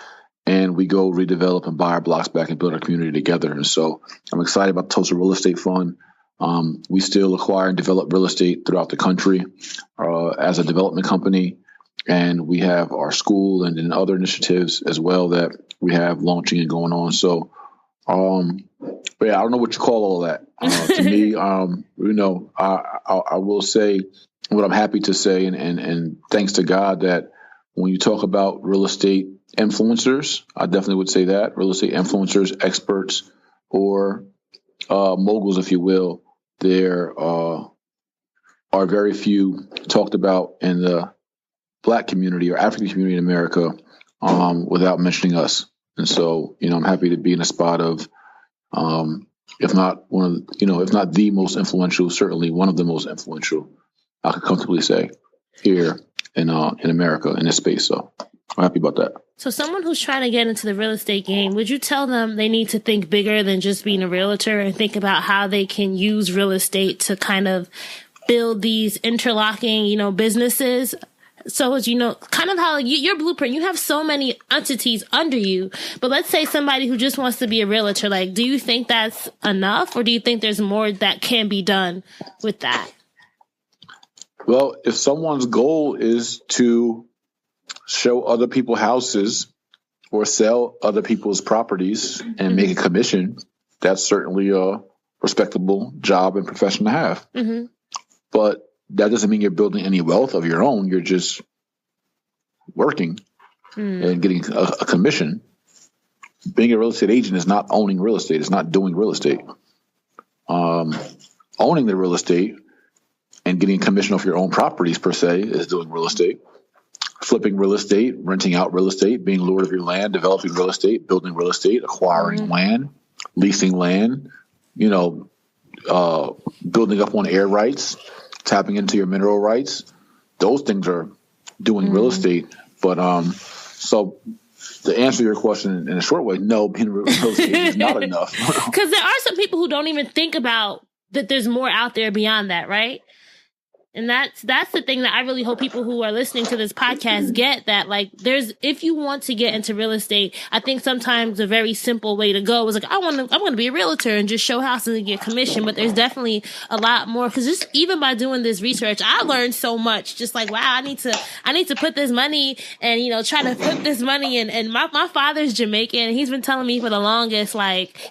and we go redevelop and buy our blocks back and build our community together. And so I'm excited about the Tulsa Real Estate Fund. We still acquire and develop real estate throughout the country as a development company, and we have our school and then other initiatives as well that we have launching and going on. So, but yeah, I don't know what you call all that. To me, I will say what I'm happy to say, and thanks to God that when you talk about real estate influencers, I definitely would say that real estate influencers, experts, or moguls, if you will. There are very few talked about in the Black community or African community in America without mentioning us. And so, I'm happy to be in a spot of, if not if not the most influential, certainly one of the most influential, I could comfortably say, here in America in this space. So I'm happy about that. So someone who's trying to get into the real estate game, would you tell them they need to think bigger than just being a realtor and think about how they can use real estate to kind of build these interlocking, businesses? So as kind of how your blueprint, you have so many entities under you, but let's say somebody who just wants to be a realtor, do you think that's enough, or do you think there's more that can be done with that? Well, if someone's goal is to show other people houses or sell other people's properties and make a commission, that's certainly a respectable job and profession to have. Mm-hmm. But that doesn't mean you're building any wealth of your own. You're just working and getting a commission. Being a real estate agent is not owning real estate. It's not doing real estate. Owning the real estate and getting a commission off your own properties, per se, is doing real estate. Flipping real estate, renting out real estate, being lord of your land, developing real estate, building real estate, acquiring land, leasing land, building up on air rights, tapping into your mineral rights. Those things are doing real estate. But so to answer your question in a short way, no, being a real estate is not enough. Because there are some people who don't even think about that there's more out there beyond that, right? And that's the thing that I really hope people who are listening to this podcast get, that if you want to get into real estate, I think sometimes a very simple way to go is I'm going to be a realtor and just show houses and get commission. But there's definitely a lot more, because just even by doing this research, I learned so much. Just wow, I need to put this money and, try to flip this money. And my father's Jamaican, and he's been telling me for the longest,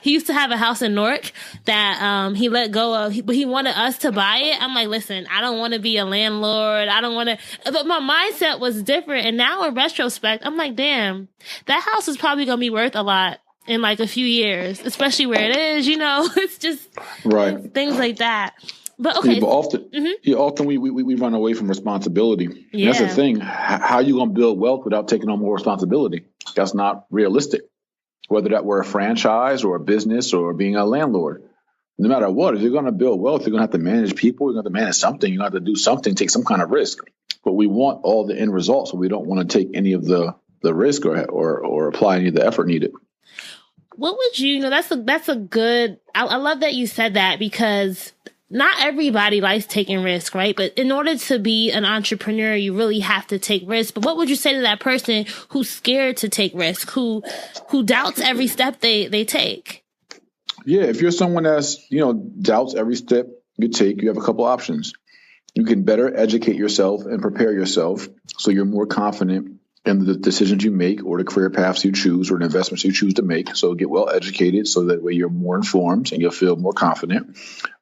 he used to have a house in Newark that, he let go of, but he wanted us to buy it. I'm like, listen, I don't want to be a landlord. I don't want to, but my mindset was different. And now in retrospect, I'm like, damn, that house is probably going to be worth a lot in like a few years, especially where it is, it's just Right. things like that. But okay. Yeah, but often we run away from responsibility. Yeah. That's the thing. How are you going to build wealth without taking on more responsibility? That's not realistic. Whether that were a franchise or a business or being a landlord, no matter what, if you're going to build wealth, you're going to have to manage people. You're going to have to manage something. You're going to have to do something, take some kind of risk. But we want all the end results, so we don't want to take any of the risk or apply any of the effort needed. What would that's a good, I love that you said that, because not everybody likes taking risk, right? But in order to be an entrepreneur, you really have to take risks. But what would you say to that person who's scared to take risk, who doubts every step they take? Yeah, if you're someone that's, doubts every step you take, you have a couple options. You can better educate yourself and prepare yourself so you're more confident in the decisions you make or the career paths you choose or the investments you choose to make. So get well educated so that way you're more informed and you'll feel more confident.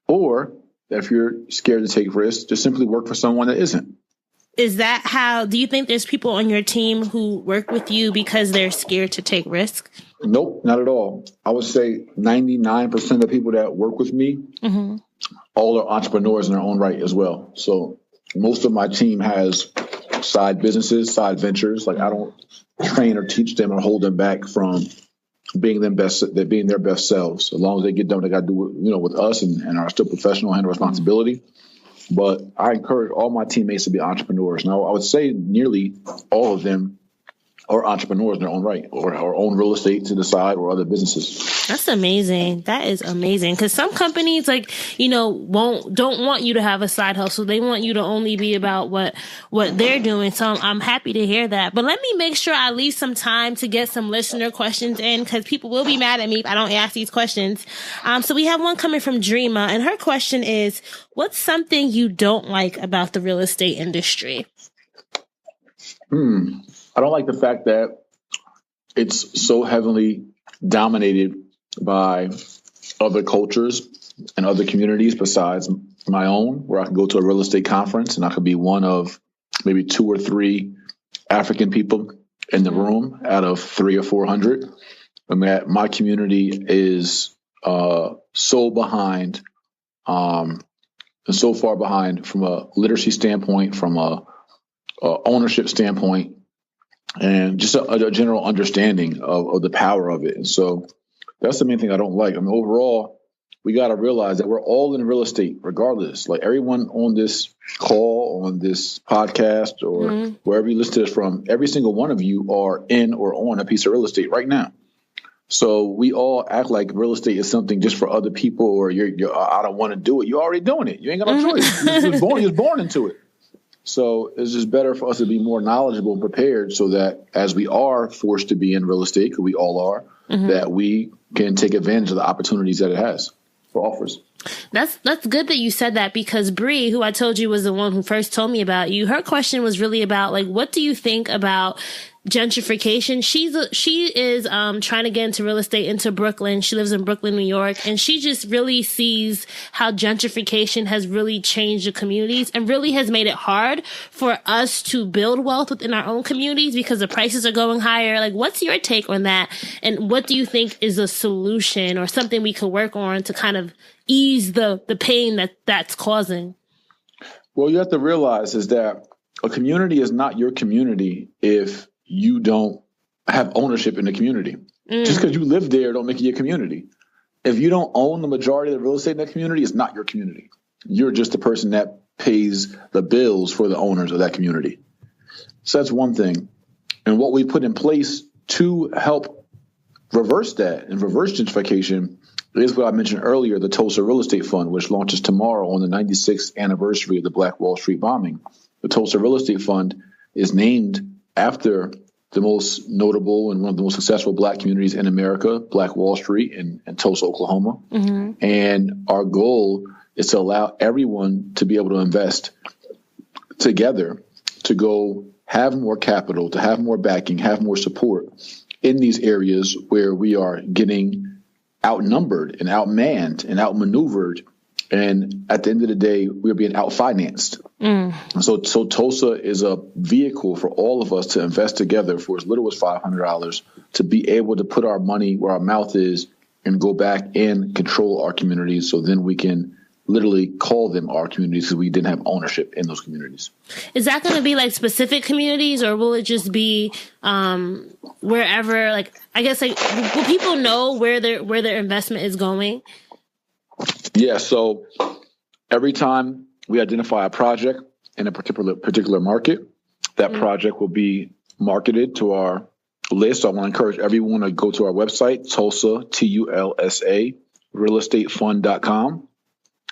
Or if you're scared to take risks, just simply work for someone that isn't. Is that how, do you think there's people on your team who work with you because they're scared to take risks? Nope, not at all. I would say 99% of the people that work with me, all are entrepreneurs in their own right as well. So most of my team has side businesses, side ventures. Like I don't train or teach them or hold them back from being their best selves. As long as they get done, they got to do it, with us and are still professional and responsibility. But I encourage all my teammates to be entrepreneurs. Now, I would say nearly all of them are entrepreneurs in their own right, or own real estate to the side or other businesses. That's amazing. That is amazing. Because some companies don't want you to have a side hustle. They want you to only be about what they're doing. So I'm happy to hear that. But let me make sure I leave some time to get some listener questions in, because people will be mad at me if I don't ask these questions. So we have one coming from Dreama, and her question is, what's something you don't like about the real estate industry? I don't like the fact that it's so heavily dominated by other cultures and other communities besides my own, where I can go to a real estate conference and I could be one of maybe 2 or 3 African people in the room out of 300 or 400. And that my community is so behind and so far behind from a literacy standpoint, from a ownership standpoint, and just a general understanding of the power of it. And so that's the main thing I don't like. I mean, overall, we got to realize that we're all in real estate regardless. Like everyone on this call, on this podcast, or wherever you listen to this from, every single one of you are in or on a piece of real estate right now. So we all act like real estate is something just for other people, or I don't want to do it. You're already doing it. You ain't got no choice. You was born into it. So it's just better for us to be more knowledgeable and prepared so that as we are forced to be in real estate, because we all are, that we can take advantage of the opportunities that it has for offers. That's good that you said that, because Bree, who I told you was the one who first told me about you, her question was really about, like, what do you think about gentrification? She is trying to get into real estate into Brooklyn. She lives in Brooklyn, New York, and she just really sees how gentrification has really changed the communities and really has made it hard for us to build wealth within our own communities because the prices are going higher. Like, what's your take on that? And what do you think is a solution or something we could work on to kind of ease the pain that's causing? Well, you have to realize is that a community is not your community if you don't have ownership in the community. Just because you live there don't make it your community. If you don't own the majority of the real estate in that community, it's not your community. You're just the person that pays the bills for the owners of that community. So that's one thing. And what we put in place to help reverse that and reverse gentrification is what I mentioned earlier, the Tulsa Real Estate Fund, which launches tomorrow on the 96th anniversary of the Black Wall Street bombing. The Tulsa Real Estate Fund is named after the most notable and one of the most successful Black communities in America, Black Wall Street in Tulsa, Oklahoma. And our goal is to allow everyone to be able to invest together to go have more capital, to have more backing, have more support in these areas where we are getting outnumbered and outmanned and outmaneuvered And at the end of the day, we're being out-financed. So Tulsa is a vehicle for all of us to invest together for as little as $500 to be able to put our money where our mouth is and go back and control our communities. So then we can literally call them our communities because we didn't have ownership in those communities. Is that going to be like specific communities, or will it just be wherever? Like, I guess, like, will people know where their investment is going? Yeah. So every time we identify a project in a particular market, that project will be marketed to our list. So I want to encourage everyone to go to our website, Tulsa, TULSA, realestatefund.com.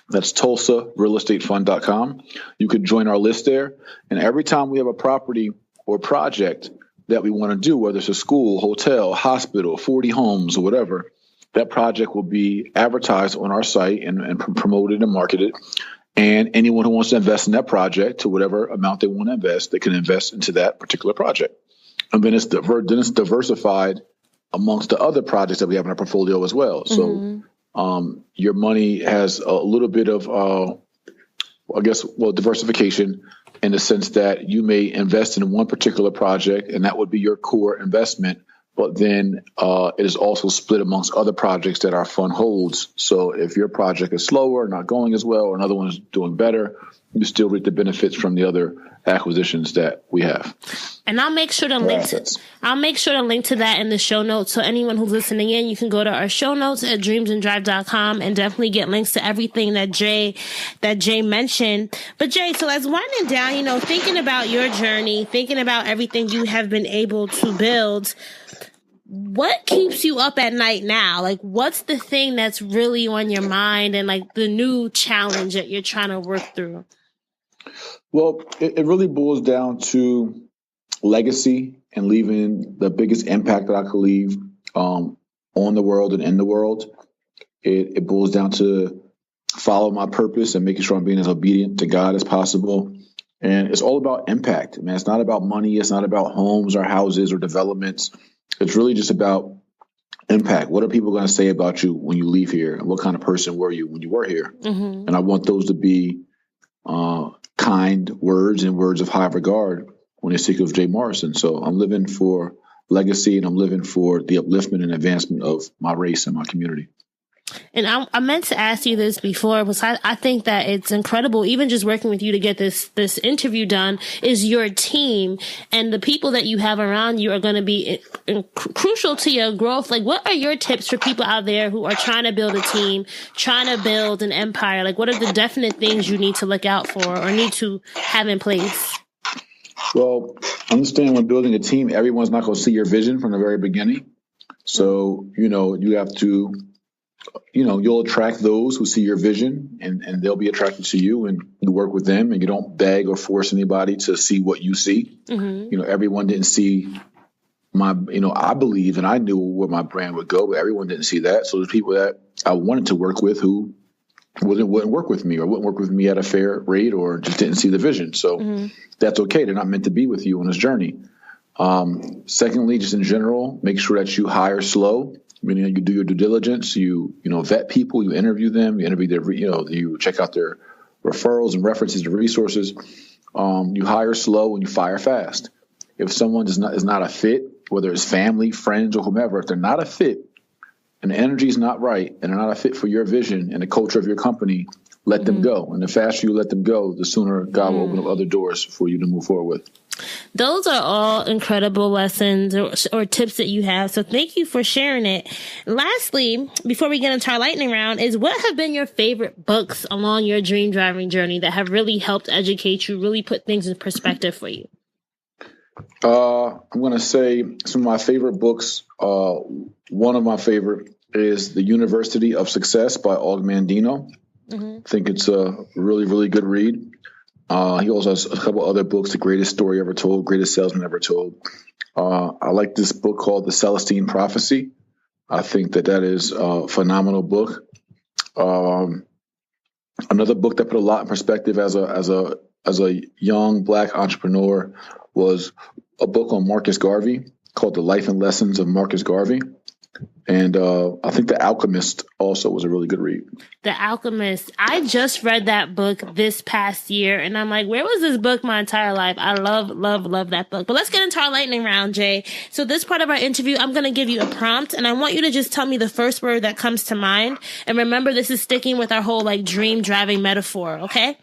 That's Tulsa, realestatefund.com. You can join our list there. And every time we have a property or project that we want to do, whether it's a school, hotel, hospital, 40 homes, or whatever, that project will be advertised on our site and promoted and marketed. And anyone who wants to invest in that project to whatever amount they want to invest, they can invest into that particular project. And then it's diversified amongst the other projects that we have in our portfolio as well. So your money has a little bit of, diversification in the sense that you may invest in one particular project, and that would be your core investment. But then it is also split amongst other projects that our fund holds. So if your project is slower, not going as well, or another one is doing better, you still reap the benefits from the other acquisitions that we have. And I'll make sure to link to that in the show notes. So anyone who's listening in, you can go to our show notes at dreamsanddrive.com and definitely get links to everything that Jay mentioned. But Jay, so as winding down, thinking about your journey, thinking about everything you have been able to build, what keeps you up at night now? Like, what's the thing that's really on your mind and like the new challenge that you're trying to work through? Well, it really boils down to legacy and leaving the biggest impact that I could leave on the world and in the world. It boils down to follow my purpose and making sure I'm being as obedient to God as possible. And it's all about impact, man. It's not about money. It's not about homes or houses or developments. It's really just about impact. What are people going to say about you when you leave here? And what kind of person were you when you were here? Mm-hmm. And I want those to be kind words and words of high regard when they speak of Jay Morrison. So I'm living for legacy, and I'm living for the upliftment and advancement of my race and my community. And I meant to ask you this before, because I think that it's incredible, even just working with you to get this interview done, is your team and the people that you have around you are going to be crucial to your growth. Like, what are your tips for people out there who are trying to build a team, trying to build an empire? Like, what are the definite things you need to look out for or need to have in place? Well, understand when building a team, everyone's not going to see your vision from the very beginning. So, you have to, you'll attract those who see your vision and they'll be attracted to you, and you work with them, and you don't beg or force anybody to see what you see. Mm-hmm. Everyone didn't see I believe and I knew where my brand would go, but everyone didn't see that. So there's people that I wanted to work with who wouldn't work with me or wouldn't work with me at a fair rate or just didn't see the vision. So that's okay. They're not meant to be with you on this journey. Secondly, just in general, make sure that you hire slow. Meaning you do your due diligence, you vet people, you interview them, you interview their, you check out their referrals and references to resources. You hire slow and you fire fast. If someone is not a fit, whether it's family, friends, or whomever, if they're not a fit and the energy is not right and they're not a fit for your vision and the culture of your company, let them go. And the faster you let them go, the sooner God will open up other doors for you to move forward with. Those are all incredible lessons or tips that you have. So thank you for sharing it. Lastly, before we get into our lightning round, is what have been your favorite books along your dream driving journey that have really helped educate you, really put things in perspective for you? I'm going to say some of my favorite books. One of my favorite is The University of Success by Og Mandino. Mm-hmm. I think it's a really, really good read. He also has a couple other books, The Greatest Story Ever Told, Greatest Salesman Ever Told. I like this book called The Celestine Prophecy. I think that is a phenomenal book. Another book that put a lot in perspective as a young Black entrepreneur was a book on Marcus Garvey called The Life and Lessons of Marcus Garvey. And I think The Alchemist also was a really good read. The Alchemist. I just read that book this past year, and I'm like, where was this book my entire life? I love, love, love that book. But let's get into our lightning round, Jay. So this part of our interview, I'm going to give you a prompt, and I want you to just tell me the first word that comes to mind. And remember, this is sticking with our whole like dream driving metaphor, okay?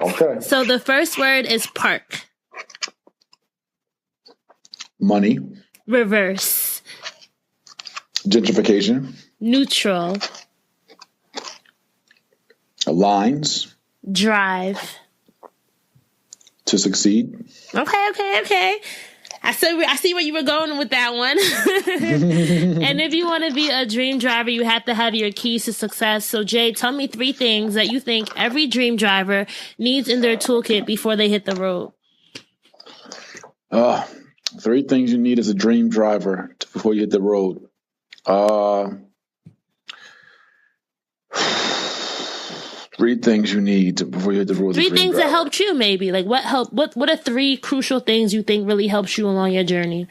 Okay. So the first word is park. Money. Reverse. Gentrification. Neutral. Lines. Drive. To succeed. Okay. I see where you were going with that one. And if you want to be a dream driver, you have to have your keys to success. So Jay, tell me 3 things that you think every dream driver needs in their toolkit before they hit the road. 3 things you need as a dream driver before you hit the road. 3 things you need before you hit the road. 3 things that helped you, maybe. Like what helped? What are 3 crucial things you think really helps you along your journey?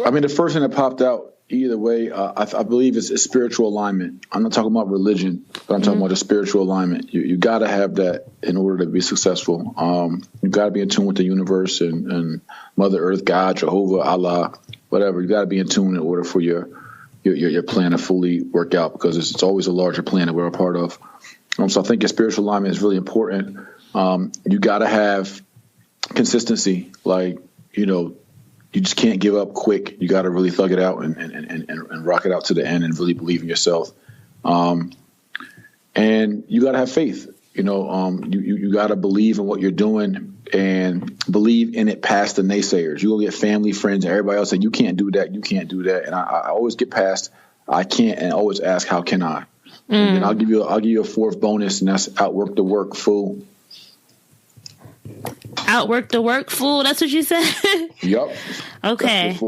I mean, the first thing that popped out either way, I believe is spiritual alignment. I'm not talking about religion, but I'm talking about the spiritual alignment. You got to have that in order to be successful. You got to be in tune with the universe and Mother Earth, God, Jehovah, Allah, whatever. You got to be in tune in order for your plan to fully work out, because it's always a larger plan that we're a part of. So I think your spiritual alignment is really important. You got to have consistency. Like, you just can't give up quick. You got to really thug it out and rock it out to the end and really believe in yourself. And you got to have faith. You got to believe in what you're doing and believe in it past the naysayers. You will get family, friends, and everybody else saying, you can't do that. You can't do that. And I always get past, I can't, and always ask, how can I? And I'll give you a 4th bonus, and that's outwork the work, fool. Outwork the work, fool. That's what you said? Yep. Okay.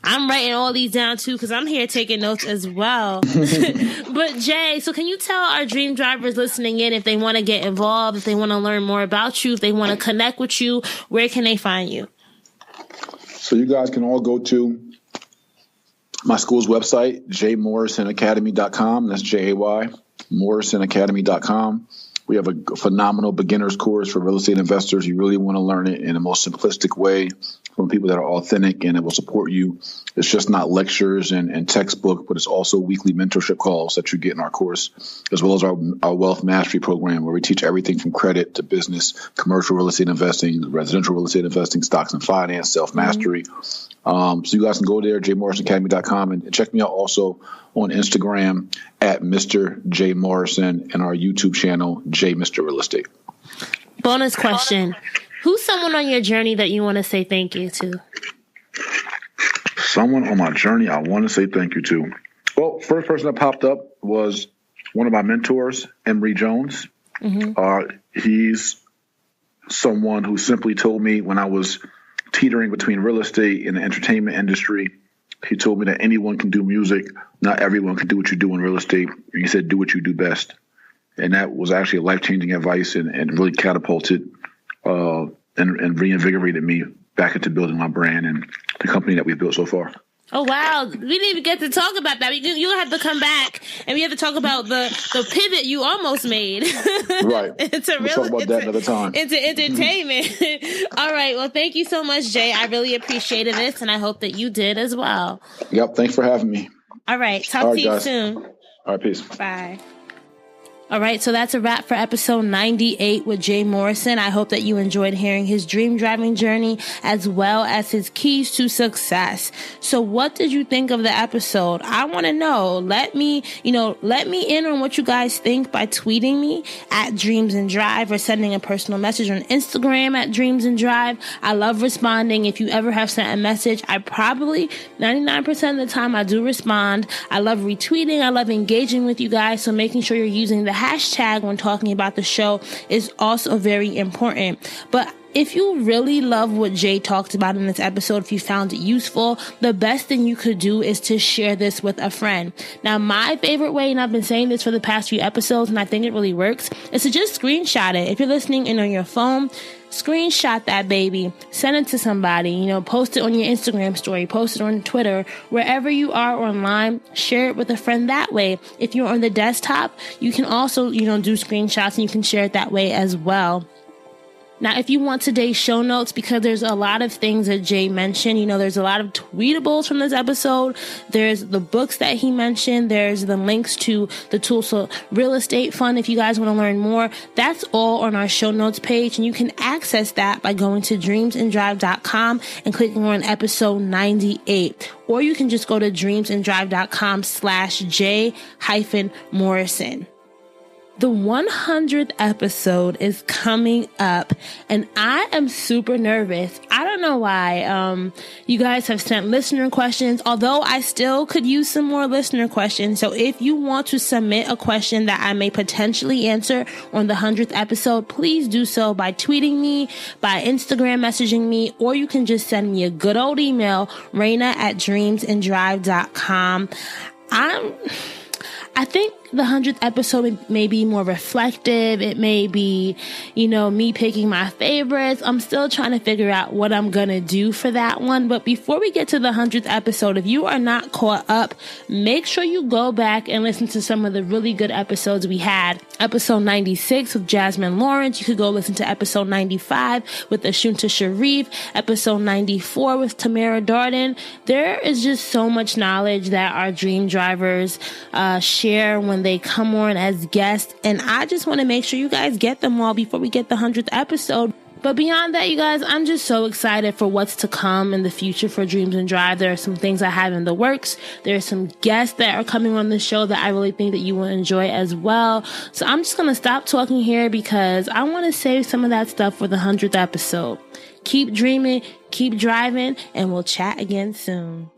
I'm writing all these down too, because I'm here taking notes as well. But Jay, so can you tell our dream drivers listening in, if they want to get involved, if they want to learn more about you, if they want to connect with you, where can they find you? So you guys can all go to my school's website, jmorrisonacademy.com. That's Jay, morrisonacademy.com. We have a phenomenal beginner's course for real estate investors. You really want to learn it in the most simplistic way from people that are authentic, and it will support you. It's just not lectures and textbook, but it's also weekly mentorship calls that you get in our course, as well as our wealth mastery program, where we teach everything from credit to business, commercial real estate investing, residential real estate investing, stocks and finance, self-mastery. So you guys can go there, jmorrisonacademy.com, and check me out also on Instagram at Mr. J Morrison, and our YouTube channel, J Mr. Real Estate. Bonus question. Who's someone on your journey that you want to say thank you to? Someone on my journey I want to say thank you to. Well, first person that popped up was one of my mentors, Emory Jones. He's someone who simply told me when I was teetering between real estate and the entertainment industry, he told me that anyone can do music. Not everyone can do what you do in real estate. And he said, do what you do best. And that was actually a life-changing advice and really catapulted and reinvigorated me back into building my brand and the company that we've built so far. Oh, wow. We didn't even get to talk about that. You'll have to come back and we have to talk about the pivot you almost made. Right. We'll talk about that another time. Into entertainment. All right. Well, thank you so much, Jay. I really appreciated this, and I hope that you did as well. Yep. Thanks for having me. All right. Talk to you soon. All right. Peace. Bye. All right, so that's a wrap for episode 98 with Jay Morrison. I hope that you enjoyed hearing his dream driving journey as well as his keys to success. So what did you think of the episode? I want to know. Let me in on what you guys think by tweeting me at Dreams and Drive or sending a personal message on Instagram at Dreams and Drive. I love responding. If you ever have sent a message, I probably 99% of the time I do respond. I love retweeting. I love engaging with you guys. So making sure you're using the hashtag when talking about the show is also very important. But If you really love what Jay talked about in this episode, if you found it useful, the best thing you could do is to share this with a friend. Now, my favorite way, and I've been saying this for the past few episodes, and I think it really works, is to just screenshot it. If you're listening and on your phone, screenshot that baby, send it to somebody, post it on your Instagram story, post it on Twitter, wherever you are online, share it with a friend that way. If you're on the desktop, you can also, do screenshots and you can share it that way as well. Now, if you want today's show notes, because there's a lot of things that Jay mentioned, there's a lot of tweetables from this episode. There's the books that he mentioned. There's the links to the Tulsa Real Estate Fund. If you guys want to learn more, that's all on our show notes page. And you can access that by going to dreamsanddrive.com and clicking on episode 98. Or you can just go to dreamsanddrive.com/J-Morrison. The 100th episode is coming up, and I am super nervous. I don't know why. You guys have sent listener questions, although I still could use some more listener questions. So if you want to submit a question that I may potentially answer on the 100th episode, please do so by tweeting me, by Instagram messaging me, or you can just send me a good old email, Raina@dreamsanddrive.com. I think the 100th episode may be more reflective. It may be, me picking my favorites. I'm still trying to figure out what I'm going to do for that one. But before we get to the 100th episode, if you are not caught up, make sure you go back and listen to some of the really good episodes we had. Episode 96 with Jasmine Lawrence. You could go listen to episode 95 with Ashunta Sharif. Episode 94 with Tamara Darden. There is just so much knowledge that our dream drivers share when they come on as guests, and I just want to make sure you guys get them all before we get the 100th episode. But beyond that, you guys, I'm just so excited for what's to come in the future for Dreams and Drive. There are some things I have in the works. There are some guests that are coming on the show that I really think that you will enjoy as well. So I'm just going to stop talking here because I want to save some of that stuff for the 100th episode. Keep dreaming, keep driving, and we'll chat again soon.